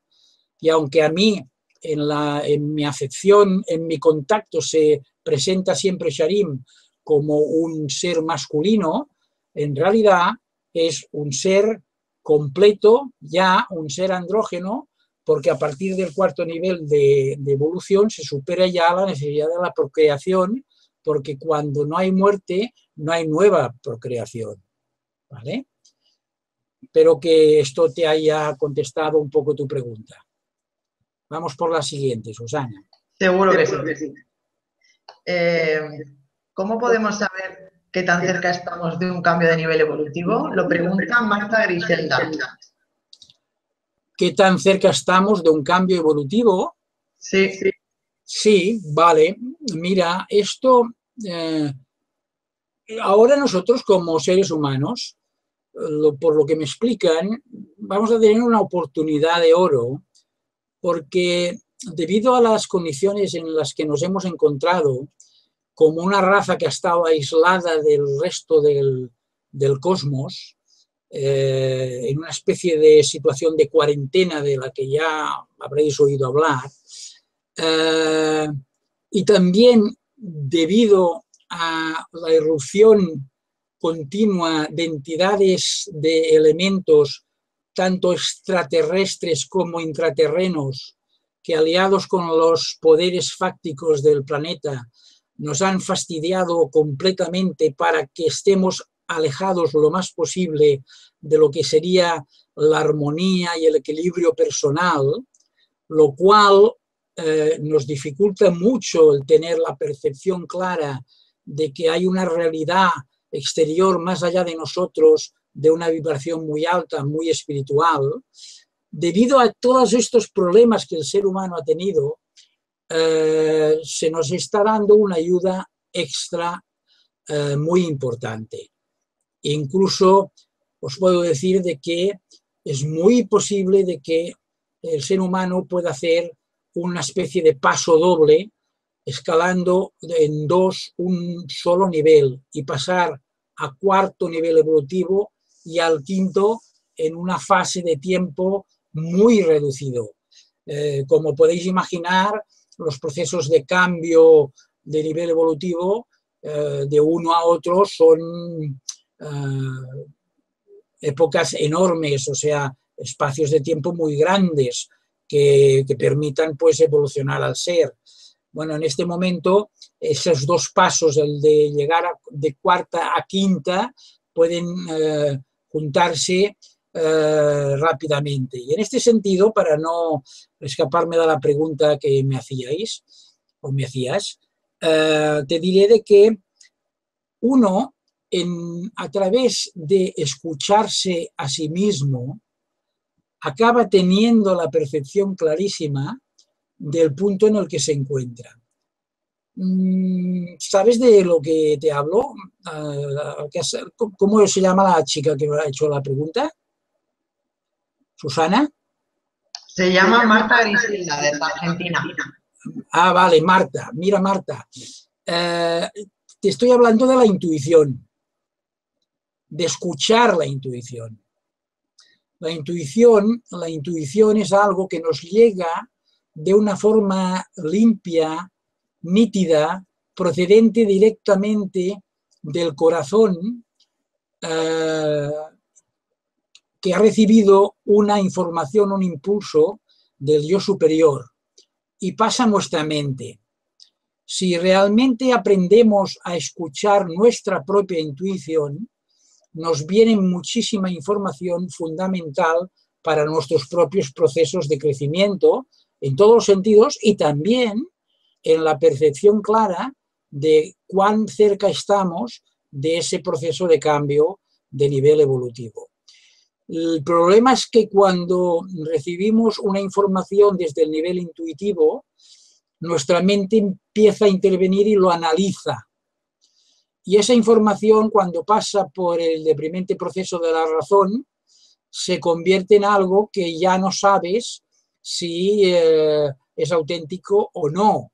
Y aunque a mí, en mi acepción, en mi contacto, se presenta siempre Sharim como un ser masculino, en realidad es un ser completo, ya un ser andrógeno, porque a partir del cuarto nivel de evolución se supera ya la necesidad de la procreación, porque cuando no hay muerte, no hay nueva procreación. ¿Vale? Espero que esto te haya contestado un poco tu pregunta. Vamos por la siguiente, Susana.
Seguro que sí. ¿Cómo podemos saber qué tan cerca estamos de un cambio de nivel evolutivo? Lo pregunta Marta Griselda.
¿Qué tan cerca estamos de un cambio evolutivo?
Sí.
Sí, vale. Mira, esto, ahora nosotros como seres humanos, por lo que me explican, vamos a tener una oportunidad de oro, porque debido a las condiciones en las que nos hemos encontrado, como una raza que ha estado aislada del resto del cosmos, en una especie de situación de cuarentena de la que ya habréis oído hablar, y también debido a la irrupción continua de entidades, de elementos tanto extraterrestres como intraterrenos, que aliados con los poderes fácticos del planeta nos han fastidiado completamente para que estemos alejados lo más posible de lo que sería la armonía y el equilibrio personal, lo cual nos dificulta mucho el tener la percepción clara de que hay una realidad exterior más allá de nosotros, de una vibración muy alta, muy espiritual. Debido a todos estos problemas que el ser humano ha tenido, se nos está dando una ayuda extra muy importante. Incluso os puedo decir de que es muy posible de que el ser humano pueda hacer una especie de paso doble, escalando en un solo nivel y pasar a cuarto nivel evolutivo y al quinto en una fase de tiempo muy reducido. Como podéis imaginar, los procesos de cambio de nivel evolutivo de uno a otro son épocas enormes, o sea, espacios de tiempo muy grandes que permitan pues evolucionar al ser. Bueno, en este momento esos dos pasos, el de llegar de cuarta a quinta, pueden juntarse rápidamente. Y en este sentido, para no escaparme de la pregunta que me hacíais, o me hacías, te diré de que uno, a través de escucharse a sí mismo, acaba teniendo la percepción clarísima del punto en el que se encuentra. ¿Sabes de lo que te hablo? ¿Cómo se llama la chica que me ha hecho la pregunta? ¿Susana?
Se llama Marta Griselda, de Argentina.
Ah, vale, Marta. Mira, Marta, te estoy hablando de la intuición, de escuchar la intuición. La intuición es algo que nos llega de una forma limpia, nítida, procedente directamente del corazón, que ha recibido una información, un impulso del yo superior y pasa a nuestra mente. Si realmente aprendemos a escuchar nuestra propia intuición, nos viene muchísima información fundamental para nuestros propios procesos de crecimiento en todos los sentidos y también en la percepción clara de cuán cerca estamos de ese proceso de cambio de nivel evolutivo. El problema es que cuando recibimos una información desde el nivel intuitivo, nuestra mente empieza a intervenir y lo analiza. Y esa información, cuando pasa por el deprimente proceso de la razón, se convierte en algo que ya no sabes si es auténtico o no.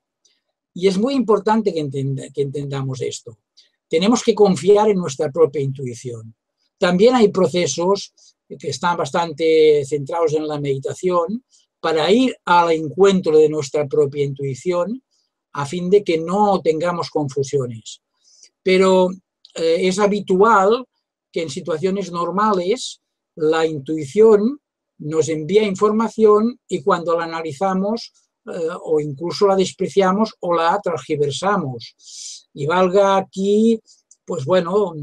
Y es muy importante que entendamos esto. Tenemos que confiar en nuestra propia intuición. También hay procesos que están bastante centrados en la meditación para ir al encuentro de nuestra propia intuición a fin de que no tengamos confusiones. Pero es habitual que en situaciones normales la intuición nos envía información y cuando la analizamos o incluso la despreciamos o la transgiversamos. Y valga aquí, pues bueno,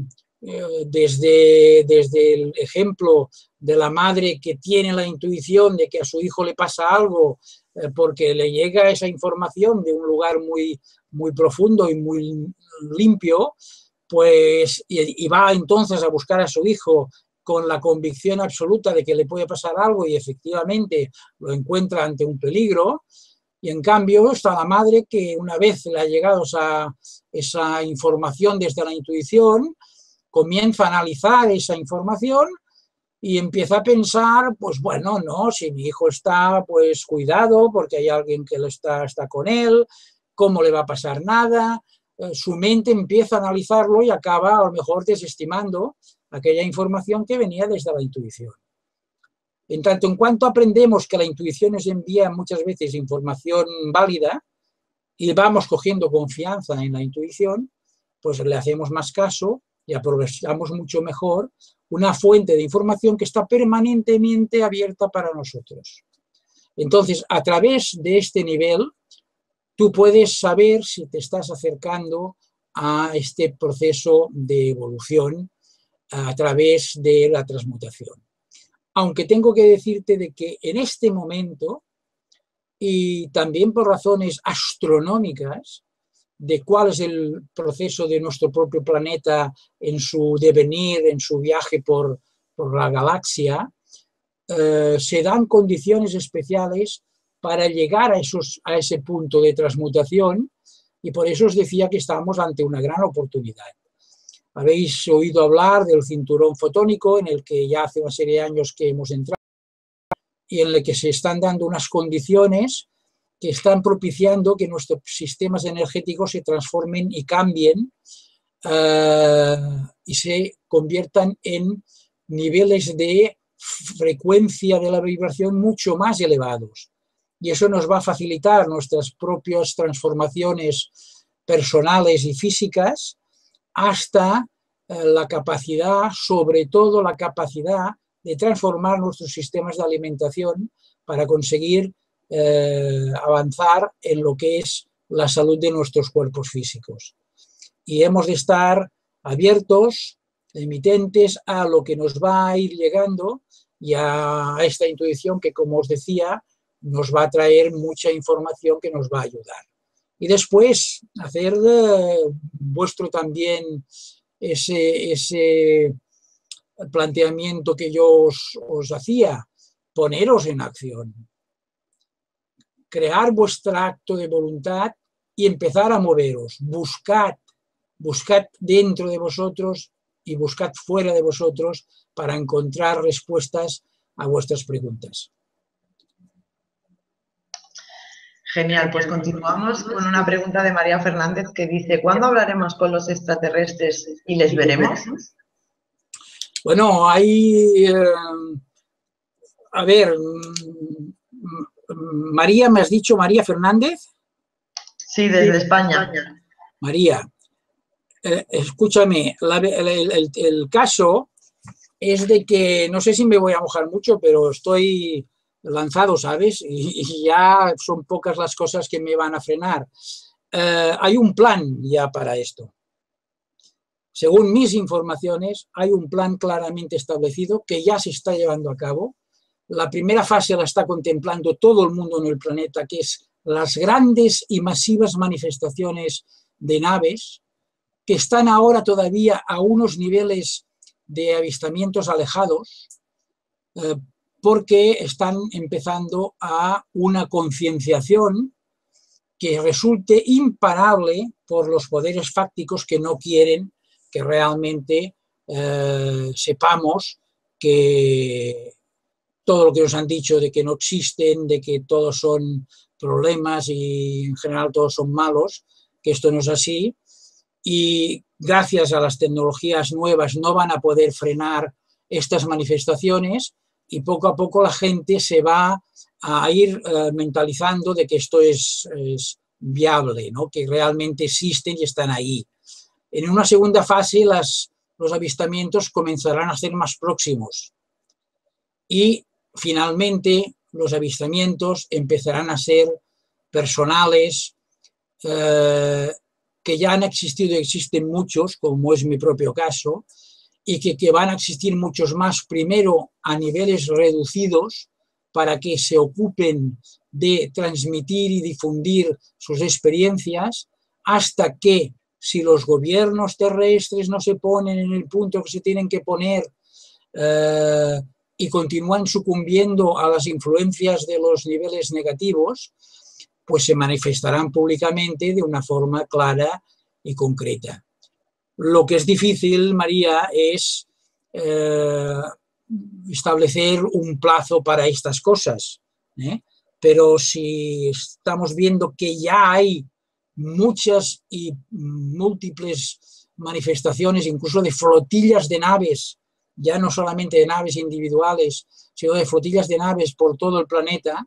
desde el ejemplo de la madre que tiene la intuición de que a su hijo le pasa algo porque le llega esa información de un lugar muy, muy profundo y muy limpio, pues, y va entonces a buscar a su hijo con la convicción absoluta de que le puede pasar algo y efectivamente lo encuentra ante un peligro. Y en cambio está la madre que una vez le ha llegado esa información desde la intuición, comienza a analizar esa información y empieza a pensar, pues bueno, no, si mi hijo está, pues cuidado, porque hay alguien que está con él, ¿cómo le va a pasar nada? Su mente empieza a analizarlo y acaba a lo mejor desestimando aquella información que venía desde la intuición. En tanto en cuanto aprendemos que la intuición nos envía muchas veces información válida y vamos cogiendo confianza en la intuición, pues le hacemos más caso y aprovechamos mucho mejor una fuente de información que está permanentemente abierta para nosotros. Entonces, a través de este nivel, tú puedes saber si te estás acercando a este proceso de evolución a través de la transmutación. Aunque tengo que decirte de que en este momento, y también por razones astronómicas, de cuál es el proceso de nuestro propio planeta en su devenir, en su viaje por la galaxia, se dan condiciones especiales para llegar a ese punto de transmutación y por eso os decía que estamos ante una gran oportunidad. Habéis oído hablar del cinturón fotónico en el que ya hace una serie de años que hemos entrado y en el que se están dando unas condiciones que están propiciando que nuestros sistemas energéticos se transformen y cambien y se conviertan en niveles de frecuencia de la vibración mucho más elevados. Y eso nos va a facilitar nuestras propias transformaciones personales y físicas hasta la capacidad, sobre todo la capacidad de transformar nuestros sistemas de alimentación para conseguir avanzar en lo que es la salud de nuestros cuerpos físicos. Y hemos de estar abiertos, emitentes a lo que nos va a ir llegando y a esta intuición que, como os decía, nos va a traer mucha información que nos va a ayudar. Y después hacer vuestro también ese planteamiento que yo os hacía, poneros en acción. Crear vuestro acto de voluntad y empezar a moveros. Buscad dentro de vosotros y buscad fuera de vosotros para encontrar respuestas a vuestras preguntas.
Genial, pues continuamos con una pregunta de María Fernández que dice: ¿cuándo hablaremos con los extraterrestres y les veremos?
Bueno, hay... a ver... María, ¿me has dicho María Fernández?
Sí, desde España.
María, escúchame, el caso es de que, no sé si me voy a mojar mucho, pero estoy lanzado, ¿sabes? Y ya son pocas las cosas que me van a frenar. Hay un plan ya para esto. Según mis informaciones, hay un plan claramente establecido que ya se está llevando a cabo. La primera fase la está contemplando todo el mundo en el planeta, que es las grandes y masivas manifestaciones de naves que están ahora todavía a unos niveles de avistamientos alejados, porque están empezando a una concienciación que resulte imparable por los poderes fácticos que no quieren que realmente sepamos que todo lo que nos han dicho de que no existen, de que todos son problemas y en general todos son malos, que esto no es así, y gracias a las tecnologías nuevas no van a poder frenar estas manifestaciones y poco a poco la gente se va a ir mentalizando de que esto es viable, ¿no? Que realmente existen y están ahí. En una segunda fase los avistamientos comenzarán a ser más próximos y finalmente los avistamientos empezarán a ser personales, que ya han existido y existen muchos, como es mi propio caso, y que van a existir muchos más, primero a niveles reducidos, para que se ocupen de transmitir y difundir sus experiencias, hasta que, si los gobiernos terrestres no se ponen en el punto que se tienen que poner y continúan sucumbiendo a las influencias de los niveles negativos, pues se manifestarán públicamente de una forma clara y concreta. Lo que es difícil, María, es establecer un plazo para estas cosas, pero si estamos viendo que ya hay muchas y múltiples manifestaciones, incluso de flotillas de naves, ya no solamente de naves individuales, sino de flotillas de naves por todo el planeta,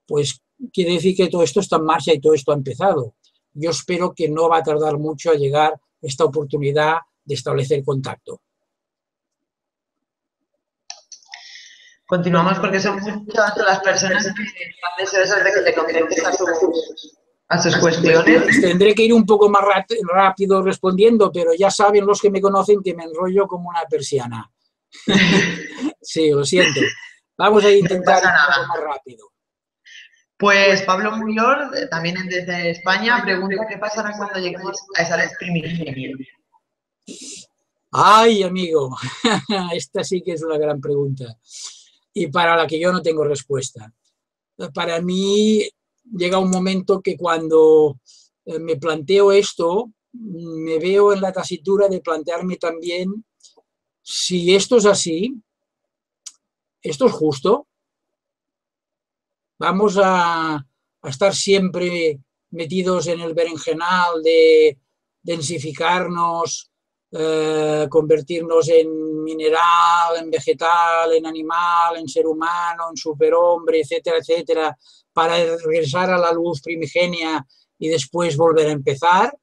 pues quiere decir que todo esto está en marcha y todo esto ha empezado. Yo espero que no va a tardar mucho a llegar esta oportunidad de establecer contacto.
Continuamos porque son muchas las personas que están deseosas de que te contestes a sus cuestiones.
Pues tendré que ir un poco más rápido respondiendo, pero ya saben los que me conocen que me enrollo como una persiana. Sí, lo siento. Vamos a intentar ir un poco más rápido.
Pues Pablo Muyor, también desde España, pregunta qué pasará cuando lleguemos a esa vez primigenia.
Ay, amigo, esta sí que es una gran pregunta y para la que yo no tengo respuesta. Para mí llega un momento que cuando me planteo esto, me veo en la tesitura de plantearme también si esto es así, ¿esto es justo? ¿Vamos a estar siempre metidos en el berenjenal de densificarnos, convertirnos en mineral, en vegetal, en animal, en ser humano, en superhombre, etcétera, etcétera, para regresar a la luz primigenia y después volver a empezar?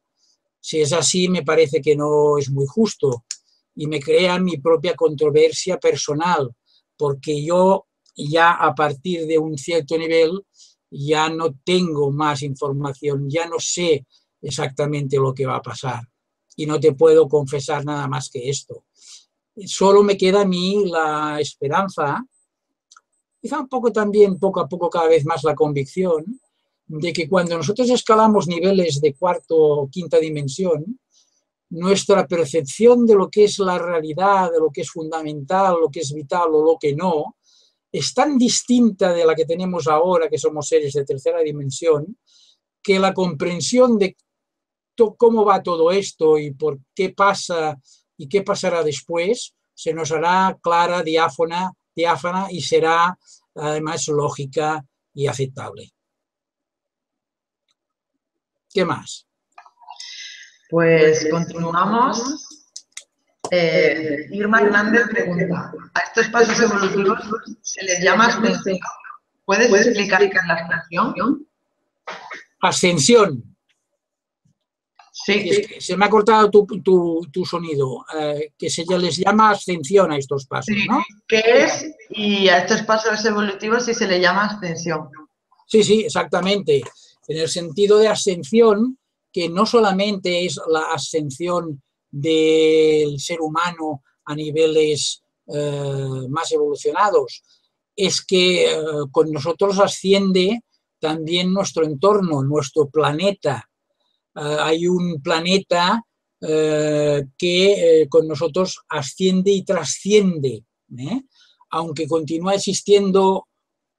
Si es así, me parece que no es muy justo y me crea mi propia controversia personal, porque yo ya a partir de un cierto nivel ya no tengo más información, ya no sé exactamente lo que va a pasar y no te puedo confesar nada más que esto. Solo me queda a mí la esperanza, quizá un poco también, poco a poco cada vez más la convicción, de que cuando nosotros escalamos niveles de cuarta o quinta dimensión, nuestra percepción de lo que es la realidad, de lo que es fundamental, lo que es vital o lo que no, es tan distinta de la que tenemos ahora, que somos seres de tercera dimensión, que la comprensión de cómo va todo esto y por qué pasa y qué pasará después, se nos hará clara, diáfana y será además lógica y aceptable. ¿Qué más?
Pues continuamos. Irma Hernández pregunta, ¿a estos pasos evolutivos se les llama ascensión? ¿Puedes explicar qué es la ascensión?
Ascensión.
Sí.
Es que se me ha cortado tu sonido, que se les llama ascensión a estos pasos,
Sí.
¿no?
¿Qué es? Y a estos pasos evolutivos sí se le llama ascensión.
Sí, exactamente. En el sentido de ascensión, que no solamente es la ascensión del ser humano a niveles más evolucionados, es que con nosotros asciende también nuestro entorno, nuestro planeta. Hay un planeta que con nosotros asciende y trasciende, aunque continúa existiendo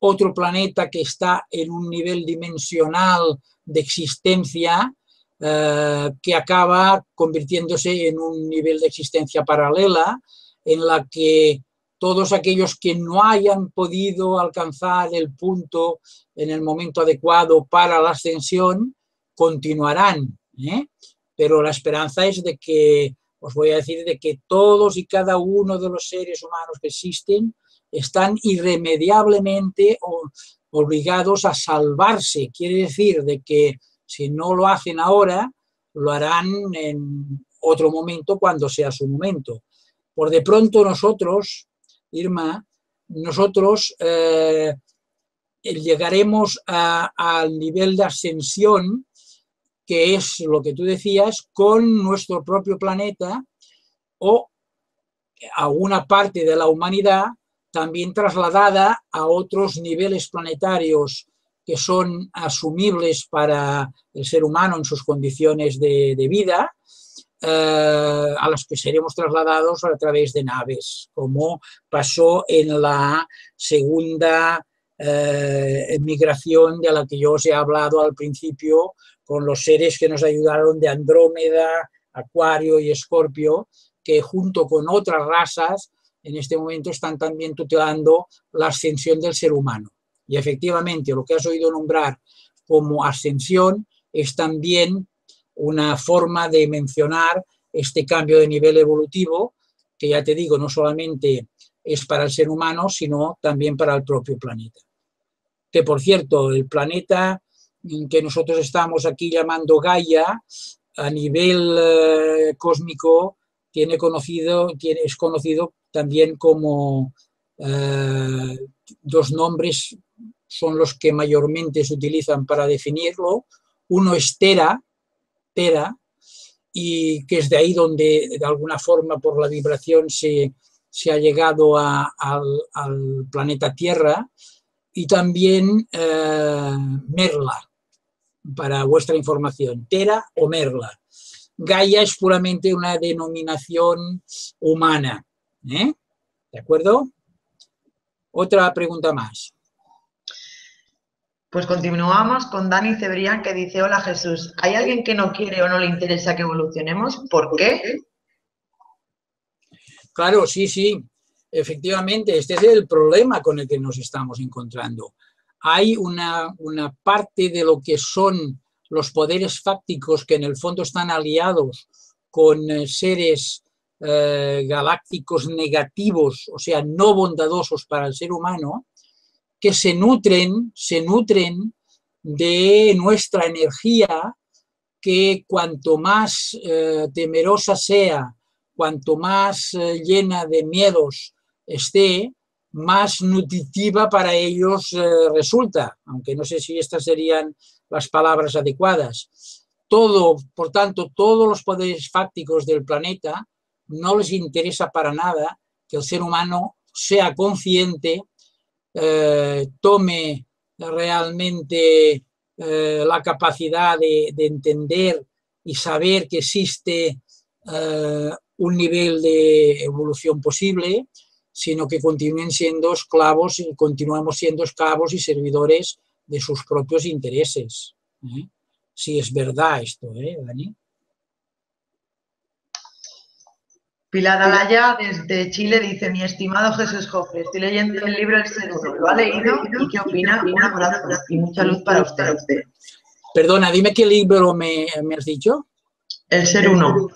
otro planeta que está en un nivel dimensional de existencia que acaba convirtiéndose en un nivel de existencia paralela en la que todos aquellos que no hayan podido alcanzar el punto en el momento adecuado para la ascensión continuarán, pero la esperanza es de que, os voy a decir, de que todos y cada uno de los seres humanos que existen están irremediablemente obligados a salvarse. Quiere decir de que si no lo hacen ahora, lo harán en otro momento cuando sea su momento. Por de pronto nosotros, Irma, nosotros llegaremos al nivel de ascensión, que es lo que tú decías, con nuestro propio planeta o a una parte de la humanidad también trasladada a otros niveles planetarios que son asumibles para el ser humano en sus condiciones de vida, a los que seremos trasladados a través de naves, como pasó en la segunda migración de la que yo os he hablado al principio, con los seres que nos ayudaron de Andrómeda, Acuario y Escorpio, que junto con otras razas en este momento están también tutelando la ascensión del ser humano. Y efectivamente lo que has oído nombrar como ascensión es también una forma de mencionar este cambio de nivel evolutivo, que ya te digo, no solamente es para el ser humano, sino también para el propio planeta. Que por cierto, el planeta que nosotros estamos aquí llamando Gaia, a nivel cósmico, es conocido también como dos nombres son los que mayormente se utilizan para definirlo. Uno es Tera, y que es de ahí donde de alguna forma por la vibración se ha llegado al planeta Tierra, y también Merla, para vuestra información, Tera o Merla. Gaia es puramente una denominación humana, ¿de acuerdo? Otra pregunta más.
Pues continuamos con Dani Cebrián, que dice: hola Jesús, ¿hay alguien que no quiere o no le interesa que evolucionemos? ¿Por qué?
Claro, sí, efectivamente, este es el problema con el que nos estamos encontrando. Hay una parte de lo que son los poderes fácticos que en el fondo están aliados con seres galácticos negativos, o sea, no bondadosos para el ser humano, que se nutren de nuestra energía, que cuanto más temerosa sea, cuanto más llena de miedos esté, más nutritiva para ellos resulta, aunque no sé si estas serían las palabras adecuadas. Por tanto, todos los poderes fácticos del planeta no les interesa para nada que el ser humano sea consciente, tome realmente la capacidad de entender y saber que existe un nivel de evolución posible, sino que continúen siendo esclavos y continuamos siendo esclavos y servidores de sus propios intereses. Sí, es verdad esto, Dani.
Pilar Alaya, desde Chile, dice: mi estimado Jesús Jofre, estoy leyendo el libro El Ser Uno. ¿Lo ha leído y qué opina? Un abrazo y mucha luz para usted.
Perdona, dime qué libro me has dicho.
El Ser Uno.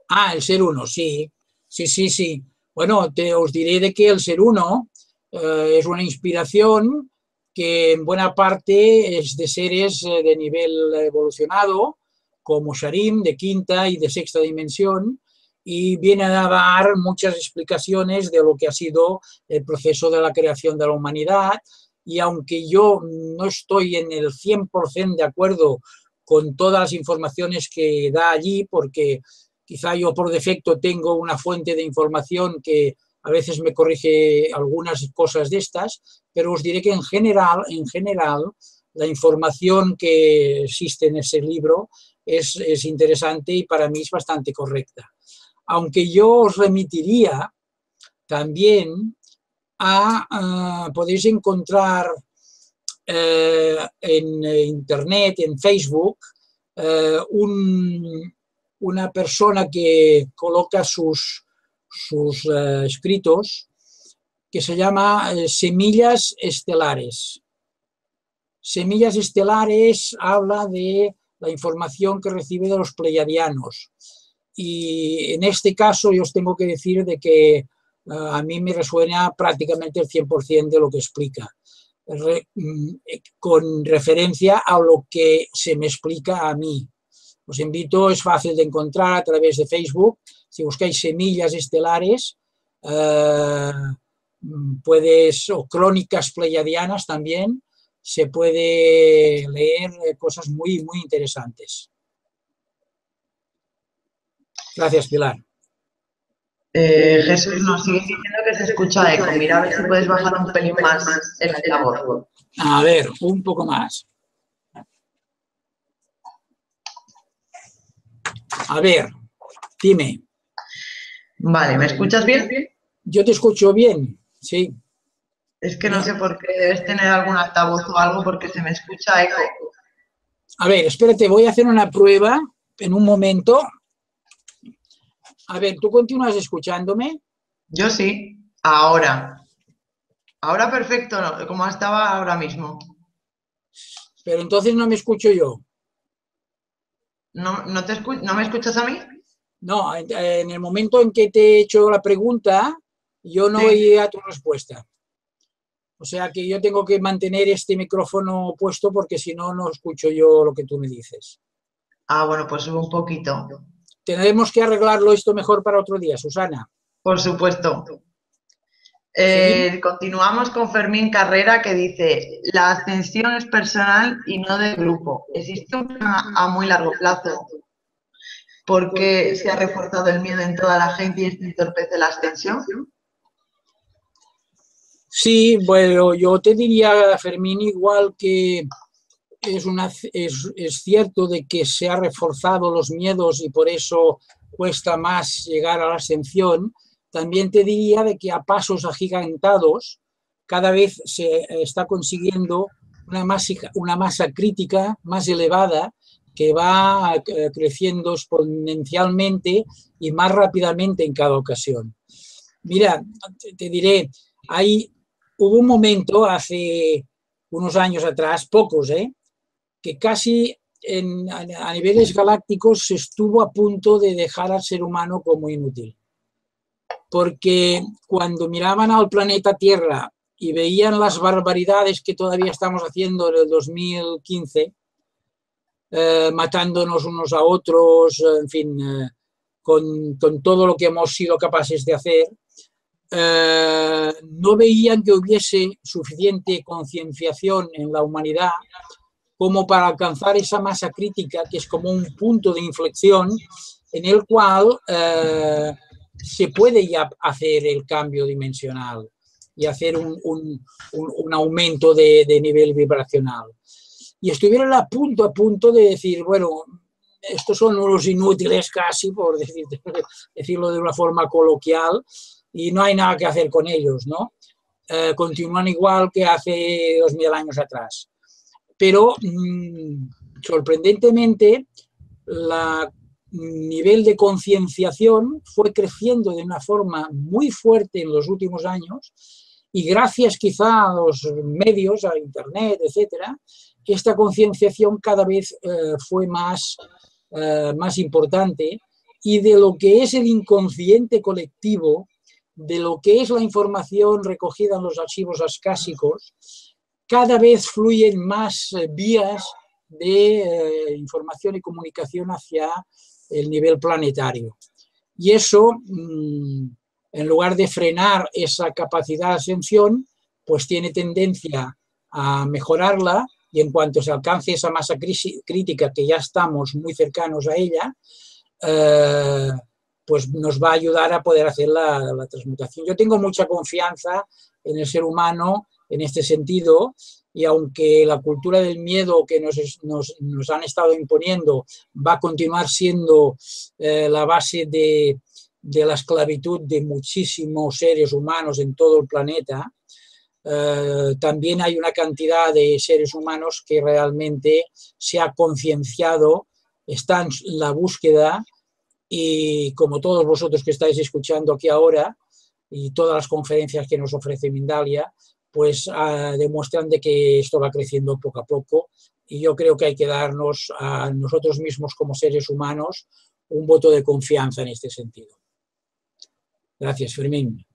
Ah, El Ser Uno, sí. Sí. Bueno, os diré de que El Ser Uno es una inspiración que en buena parte es de seres de nivel evolucionado, como Sharim, de quinta y de sexta dimensión, y viene a dar muchas explicaciones de lo que ha sido el proceso de la creación de la humanidad. Y aunque yo no estoy en el 100% de acuerdo con todas las informaciones que da allí, porque quizá yo por defecto tengo una fuente de información que a veces me corrige algunas cosas de estas, pero os diré que en general la información que existe en ese libro es interesante y para mí es bastante correcta. Aunque yo os remitiría también podéis encontrar en Internet, en Facebook, una persona que coloca sus escritos, que se llama Semillas Estelares. Semillas Estelares habla de la información que recibe de los pleiadianos. Y en este caso yo os tengo que decir de que a mí me resuena prácticamente el 100% de lo que explica, con referencia a lo que se me explica a mí. Os invito, es fácil de encontrar a través de Facebook. Si buscáis Semillas Estelares, o Crónicas Pleiadianas también, se puede leer cosas muy, muy interesantes. Gracias, Pilar.
Jesús, nos sigue diciendo que se escucha eco. Mira a ver si puedes bajar un pelín más el altavoz.
A ver, un poco más. A ver, dime.
Vale, ¿me escuchas bien?
Yo te escucho bien, sí.
Es que no sé por qué, debes tener algún altavoz o algo porque se me escucha eco.
A ver, espérate, voy a hacer una prueba en un momento. A ver, ¿tú continúas escuchándome?
Yo sí, ahora. Ahora perfecto, ¿no? Como estaba ahora mismo.
Pero entonces no me escucho yo.
¿No me escuchas a mí?
No, en el momento en que te he hecho la pregunta, yo no oía tu respuesta. O sea que yo tengo que mantener este micrófono puesto porque si no, no escucho yo lo que tú me dices.
Ah, bueno, pues subo un poquito.
Tendremos que arreglarlo esto mejor para otro día, Susana.
Por supuesto. Continuamos con Fermín Carrera, que dice: la ascensión es personal y no de grupo. Existe un plan a muy largo plazo. ¿Por qué se ha reforzado el miedo en toda la gente y esto entorpece la ascensión?
Sí, bueno, yo te diría, Fermín, igual que es cierto de que se han reforzado los miedos y por eso cuesta más llegar a la ascensión. También te diría de que a pasos agigantados cada vez se está consiguiendo una masa crítica más elevada que va creciendo exponencialmente y más rápidamente en cada ocasión. Mira, te diré, hubo un momento hace unos años atrás, pocos, que casi a niveles galácticos se estuvo a punto de dejar al ser humano como inútil. Porque cuando miraban al planeta Tierra y veían las barbaridades que todavía estamos haciendo en el 2015, matándonos unos a otros, en fin, con todo lo que hemos sido capaces de hacer, no veían que hubiese suficiente concienciación en la humanidad como para alcanzar esa masa crítica que es como un punto de inflexión en el cual se puede ya hacer el cambio dimensional y hacer un aumento de nivel vibracional. Y estuvieron a punto de decir, bueno, estos son unos inútiles casi, por decirlo de una forma coloquial, y no hay nada que hacer con ellos, ¿no? Continúan igual que hace 2000 años atrás. Pero, sorprendentemente, el nivel de concienciación fue creciendo de una forma muy fuerte en los últimos años y gracias quizá a los medios, a Internet, etcétera, esta concienciación cada vez fue más importante y de lo que es el inconsciente colectivo, de lo que es la información recogida en los archivos ascásicos, cada vez fluyen más vías de información y comunicación hacia el nivel planetario. Y eso, en lugar de frenar esa capacidad de ascensión, pues tiene tendencia a mejorarla y en cuanto se alcance esa masa crítica, que ya estamos muy cercanos a ella, pues nos va a ayudar a poder hacer la transmutación. Yo tengo mucha confianza en el ser humano en este sentido y aunque la cultura del miedo que nos han estado imponiendo va a continuar siendo la base de la esclavitud de muchísimos seres humanos en todo el planeta, también hay una cantidad de seres humanos que realmente se ha concienciado, están en la búsqueda y como todos vosotros que estáis escuchando aquí ahora y todas las conferencias que nos ofrece Mindalia, pues demuestran de que esto va creciendo poco a poco y yo creo que hay que darnos a nosotros mismos como seres humanos un voto de confianza en este sentido. Gracias, Fermín.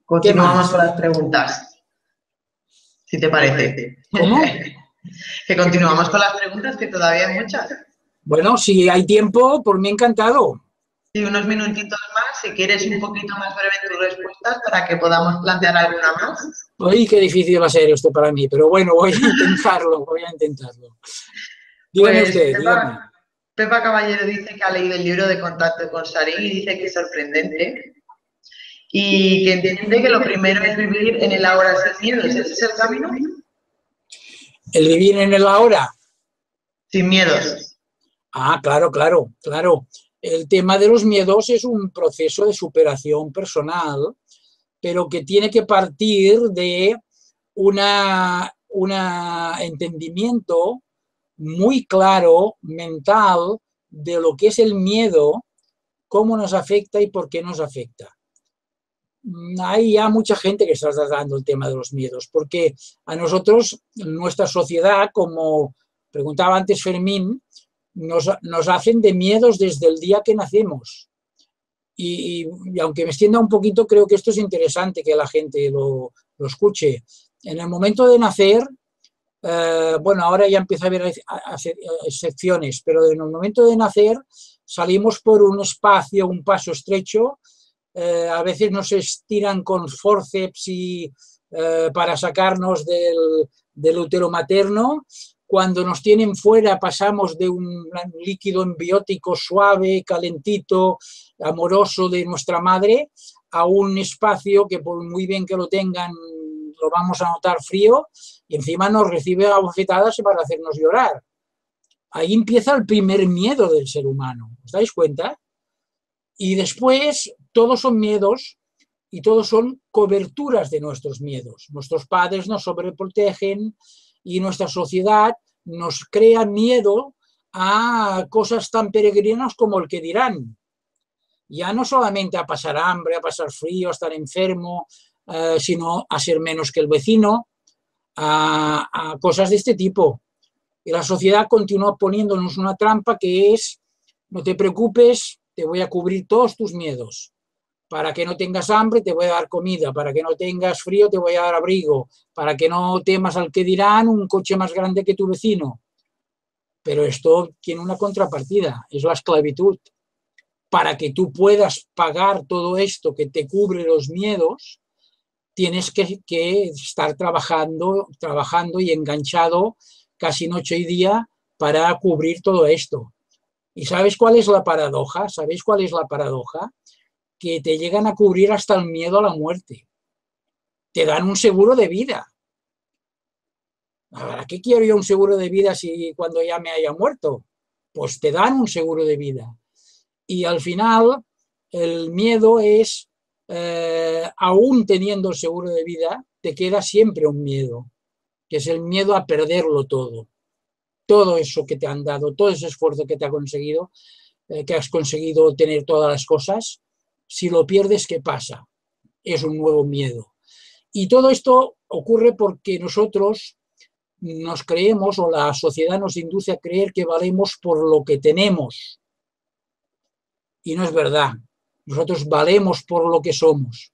Continuamos con las preguntas, si te parece.
¿Cómo?
Que continuamos con las preguntas, que todavía hay muchas.
Bueno, si hay tiempo, por mí encantado.
Sí, unos minutitos más, si quieres un poquito más breve en tus respuestas para que podamos plantear alguna más.
Uy, qué difícil va a ser esto para mí, pero bueno, voy a intentarlo, Dígame
Pues,
usted, dígame.
Pepa Caballero dice que ha leído el libro de Contacto con Sarín y dice que es sorprendente y que entiende que lo primero es vivir en el ahora sin miedos. ¿Ese es el camino?
¿El vivir en el ahora?
Sin miedos.
Ah, claro. El tema de los miedos es un proceso de superación personal, pero que tiene que partir de un entendimiento muy claro, mental, de lo que es el miedo, cómo nos afecta y por qué nos afecta. Hay ya mucha gente que está tratando el tema de los miedos, porque a nosotros, nuestra sociedad, como preguntaba antes Fermín, nos hacen de miedos desde el día que nacemos. Y aunque me extienda un poquito, creo que esto es interesante que la gente lo escuche. En el momento de nacer, bueno, ahora ya empieza a haber excepciones, pero en el momento de nacer salimos por un espacio, un paso estrecho. A veces nos estiran con forceps para sacarnos del útero materno. Cuando nos tienen fuera pasamos de un líquido embiótico suave, calentito, amoroso de nuestra madre a un espacio que por muy bien que lo tengan lo vamos a notar frío y encima nos recibe a bofetadas para hacernos llorar. Ahí empieza el primer miedo del ser humano, ¿os dais cuenta? Y después todos son miedos y todos son coberturas de nuestros miedos. Nuestros padres nos sobreprotegen y nuestra sociedad nos crea miedo a cosas tan peregrinas como el que dirán. Ya no solamente a pasar hambre, a pasar frío, a estar enfermo, sino a ser menos que el vecino, a cosas de este tipo. Y la sociedad continúa poniéndonos una trampa que es: no te preocupes, te voy a cubrir todos tus miedos. Para que no tengas hambre, te voy a dar comida. Para que no tengas frío, te voy a dar abrigo. Para que no temas al que dirán, un coche más grande que tu vecino. Pero esto tiene una contrapartida, es la esclavitud. Para que tú puedas pagar todo esto que te cubre los miedos, tienes que estar trabajando y enganchado casi noche y día para cubrir todo esto. ¿Y sabes cuál es la paradoja? ¿Sabéis cuál es la paradoja? Que te llegan a cubrir hasta el miedo a la muerte. Te dan un seguro de vida. ¿Para qué quiero yo un seguro de vida si cuando ya me haya muerto? Pues te dan un seguro de vida. Y al final el miedo es, aún teniendo el seguro de vida, te queda siempre un miedo, que es el miedo a perderlo todo. Todo eso que te han dado, todo ese esfuerzo que te ha conseguido, que has conseguido tener todas las cosas, si lo pierdes, ¿qué pasa? Es un nuevo miedo. Y todo esto ocurre porque nosotros nos creemos, o la sociedad nos induce a creer que valemos por lo que tenemos. Y no es verdad. Nosotros valemos por lo que somos.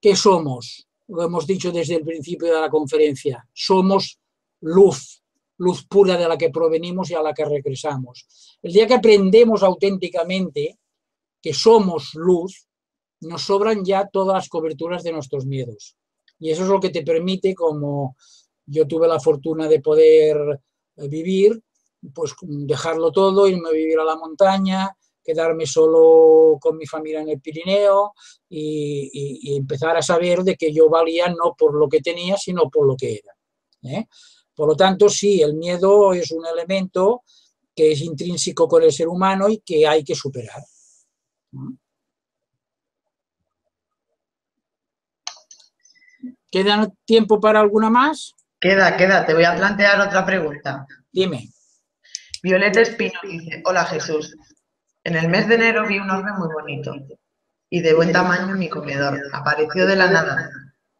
¿Qué somos? Lo hemos dicho desde el principio de la conferencia. Somos luz, luz pura de la que provenimos y a la que regresamos. El día que aprendemos auténticamente que somos luz, nos sobran ya todas las coberturas de nuestros miedos. Y eso es lo que te permite, como yo tuve la fortuna de poder vivir, pues dejarlo todo, irme a vivir a la montaña, quedarme solo con mi familia en el Pirineo y empezar a saber de que yo valía no por lo que tenía, sino por lo que era. Por lo tanto, sí, el miedo es un elemento que es intrínseco con el ser humano y que hay que superar. ¿Queda tiempo para alguna más?
Queda. Te voy a plantear otra pregunta.
Dime.
Violeta Espino dice, hola Jesús, en el mes de enero vi un orbe muy bonito y de buen tamaño en mi comedor. Apareció de la nada.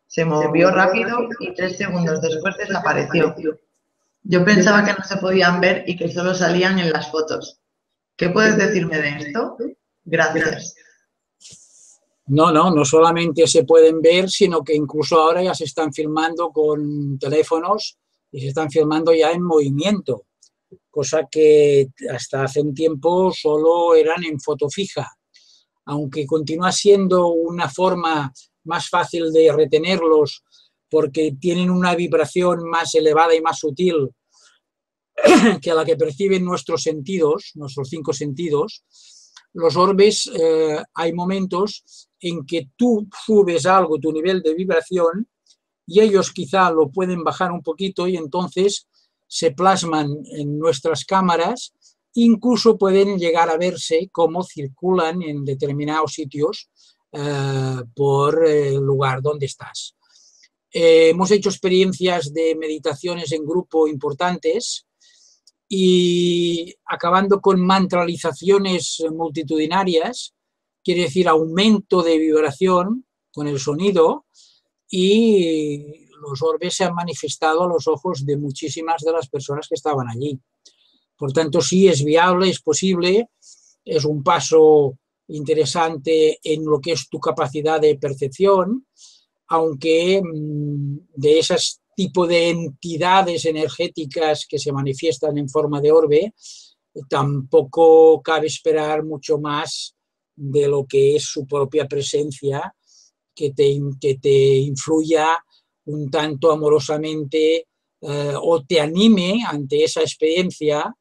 Se movió rápido y 3 segundos después desapareció. Yo pensaba que no se podían ver y que solo salían en las fotos. ¿Qué puedes decirme de esto? Gracias.
No solamente se pueden ver, sino que incluso ahora ya se están filmando con teléfonos y se están filmando ya en movimiento, cosa que hasta hace un tiempo solo eran en foto fija. Aunque continúa siendo una forma más fácil de retenerlos porque tienen una vibración más elevada y más sutil que la que perciben nuestros sentidos, nuestros 5 sentidos, los orbes, hay momentos en que tú subes algo, tu nivel de vibración, y ellos quizá lo pueden bajar un poquito y entonces se plasman en nuestras cámaras, incluso pueden llegar a verse cómo circulan en determinados sitios por el lugar donde estás. Hemos hecho experiencias de meditaciones en grupo importantes y acabando con mantralizaciones multitudinarias, quiere decir aumento de vibración con el sonido, y los orbes se han manifestado a los ojos de muchísimas de las personas que estaban allí. Por tanto, sí, es viable, es posible, es un paso interesante en lo que es tu capacidad de percepción, aunque de esas tipo de entidades energéticas que se manifiestan en forma de orbe, tampoco cabe esperar mucho más de lo que es su propia presencia, que te influya un tanto amorosamente o te anime ante esa experiencia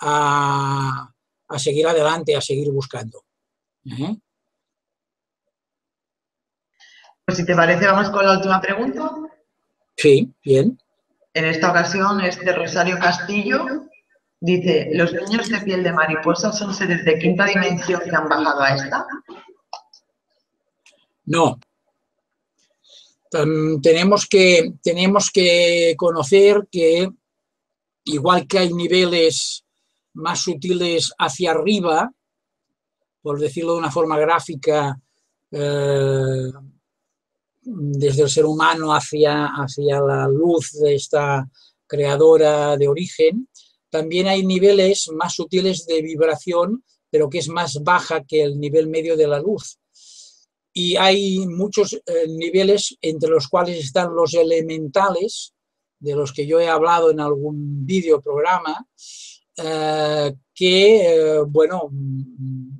a seguir adelante, a seguir buscando.
Pues si te parece, vamos con la última pregunta.
Sí, bien.
En esta ocasión es de Rosario Castillo. Dice, ¿los niños de piel de mariposa son seres de 5ª dimensión que han bajado a esta?
No. Tenemos que conocer que igual que hay niveles más sutiles hacia arriba, por decirlo de una forma gráfica, desde el ser humano hacia la luz de esta creadora de origen, también hay niveles más sutiles de vibración, pero que es más baja que el nivel medio de la luz. Y hay muchos niveles entre los cuales están los elementales, de los que yo he hablado en algún vídeo programa, bueno,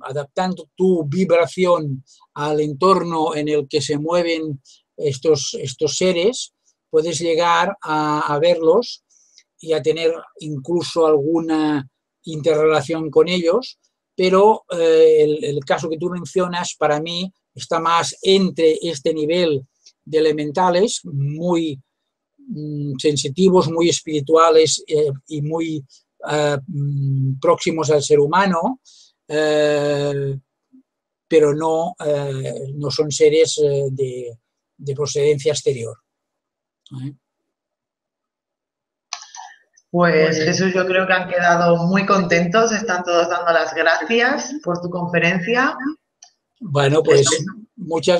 adaptando tu vibración al entorno en el que se mueven estos seres, puedes llegar a verlos y a tener incluso alguna interrelación con ellos, pero el caso que tú mencionas para mí está más entre este nivel de elementales muy sensitivos, muy espirituales y muy próximos al ser humano, pero no son seres de procedencia exterior.
Pues Jesús, yo creo que han quedado muy contentos, están todos dando las gracias por tu conferencia.
Bueno, pues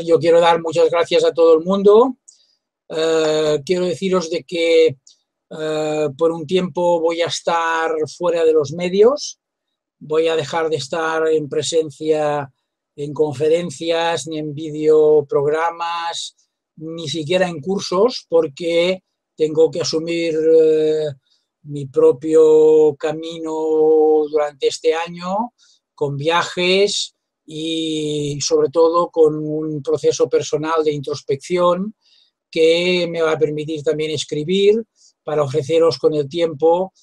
yo quiero dar muchas gracias a todo el mundo. Quiero deciros de que por un tiempo voy a estar fuera de los medios, voy a dejar de estar en presencia en conferencias, ni en videoprogramas, ni siquiera en cursos, porque tengo que asumir mi propio camino durante este año, con viajes y sobre todo con un proceso personal de introspección que me va a permitir también escribir para ofreceros con el tiempo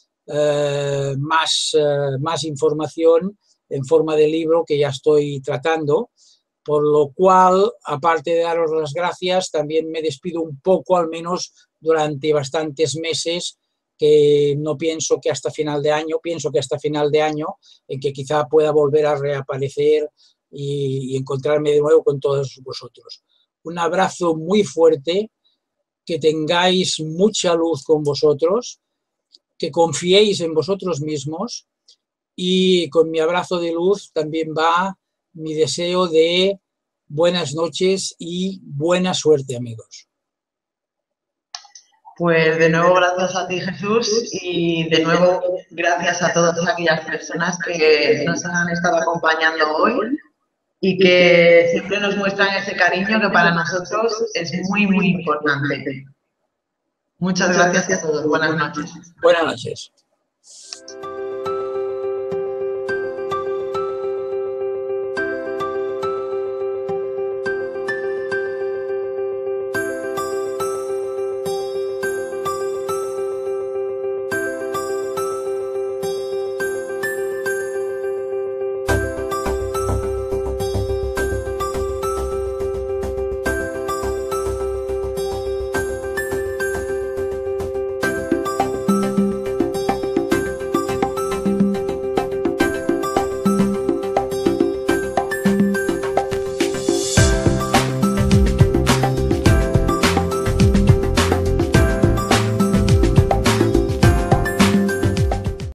más información en forma de libro que ya estoy tratando, por lo cual, aparte de daros las gracias, también me despido un poco, al menos durante bastantes meses, que no pienso que hasta final de año, pienso que hasta final de año, en que quizá pueda volver a reaparecer y encontrarme de nuevo con todos vosotros. Un abrazo muy fuerte, que tengáis mucha luz con vosotros, que confiéis en vosotros mismos, y con mi abrazo de luz también va mi deseo de buenas noches y buena suerte, amigos.
Pues de nuevo gracias a ti, Jesús, y de nuevo gracias a todas aquellas personas que nos han estado acompañando hoy y que siempre nos muestran ese cariño que para nosotros es muy, muy importante. Muchas gracias a todos. Buenas noches.
Buenas noches.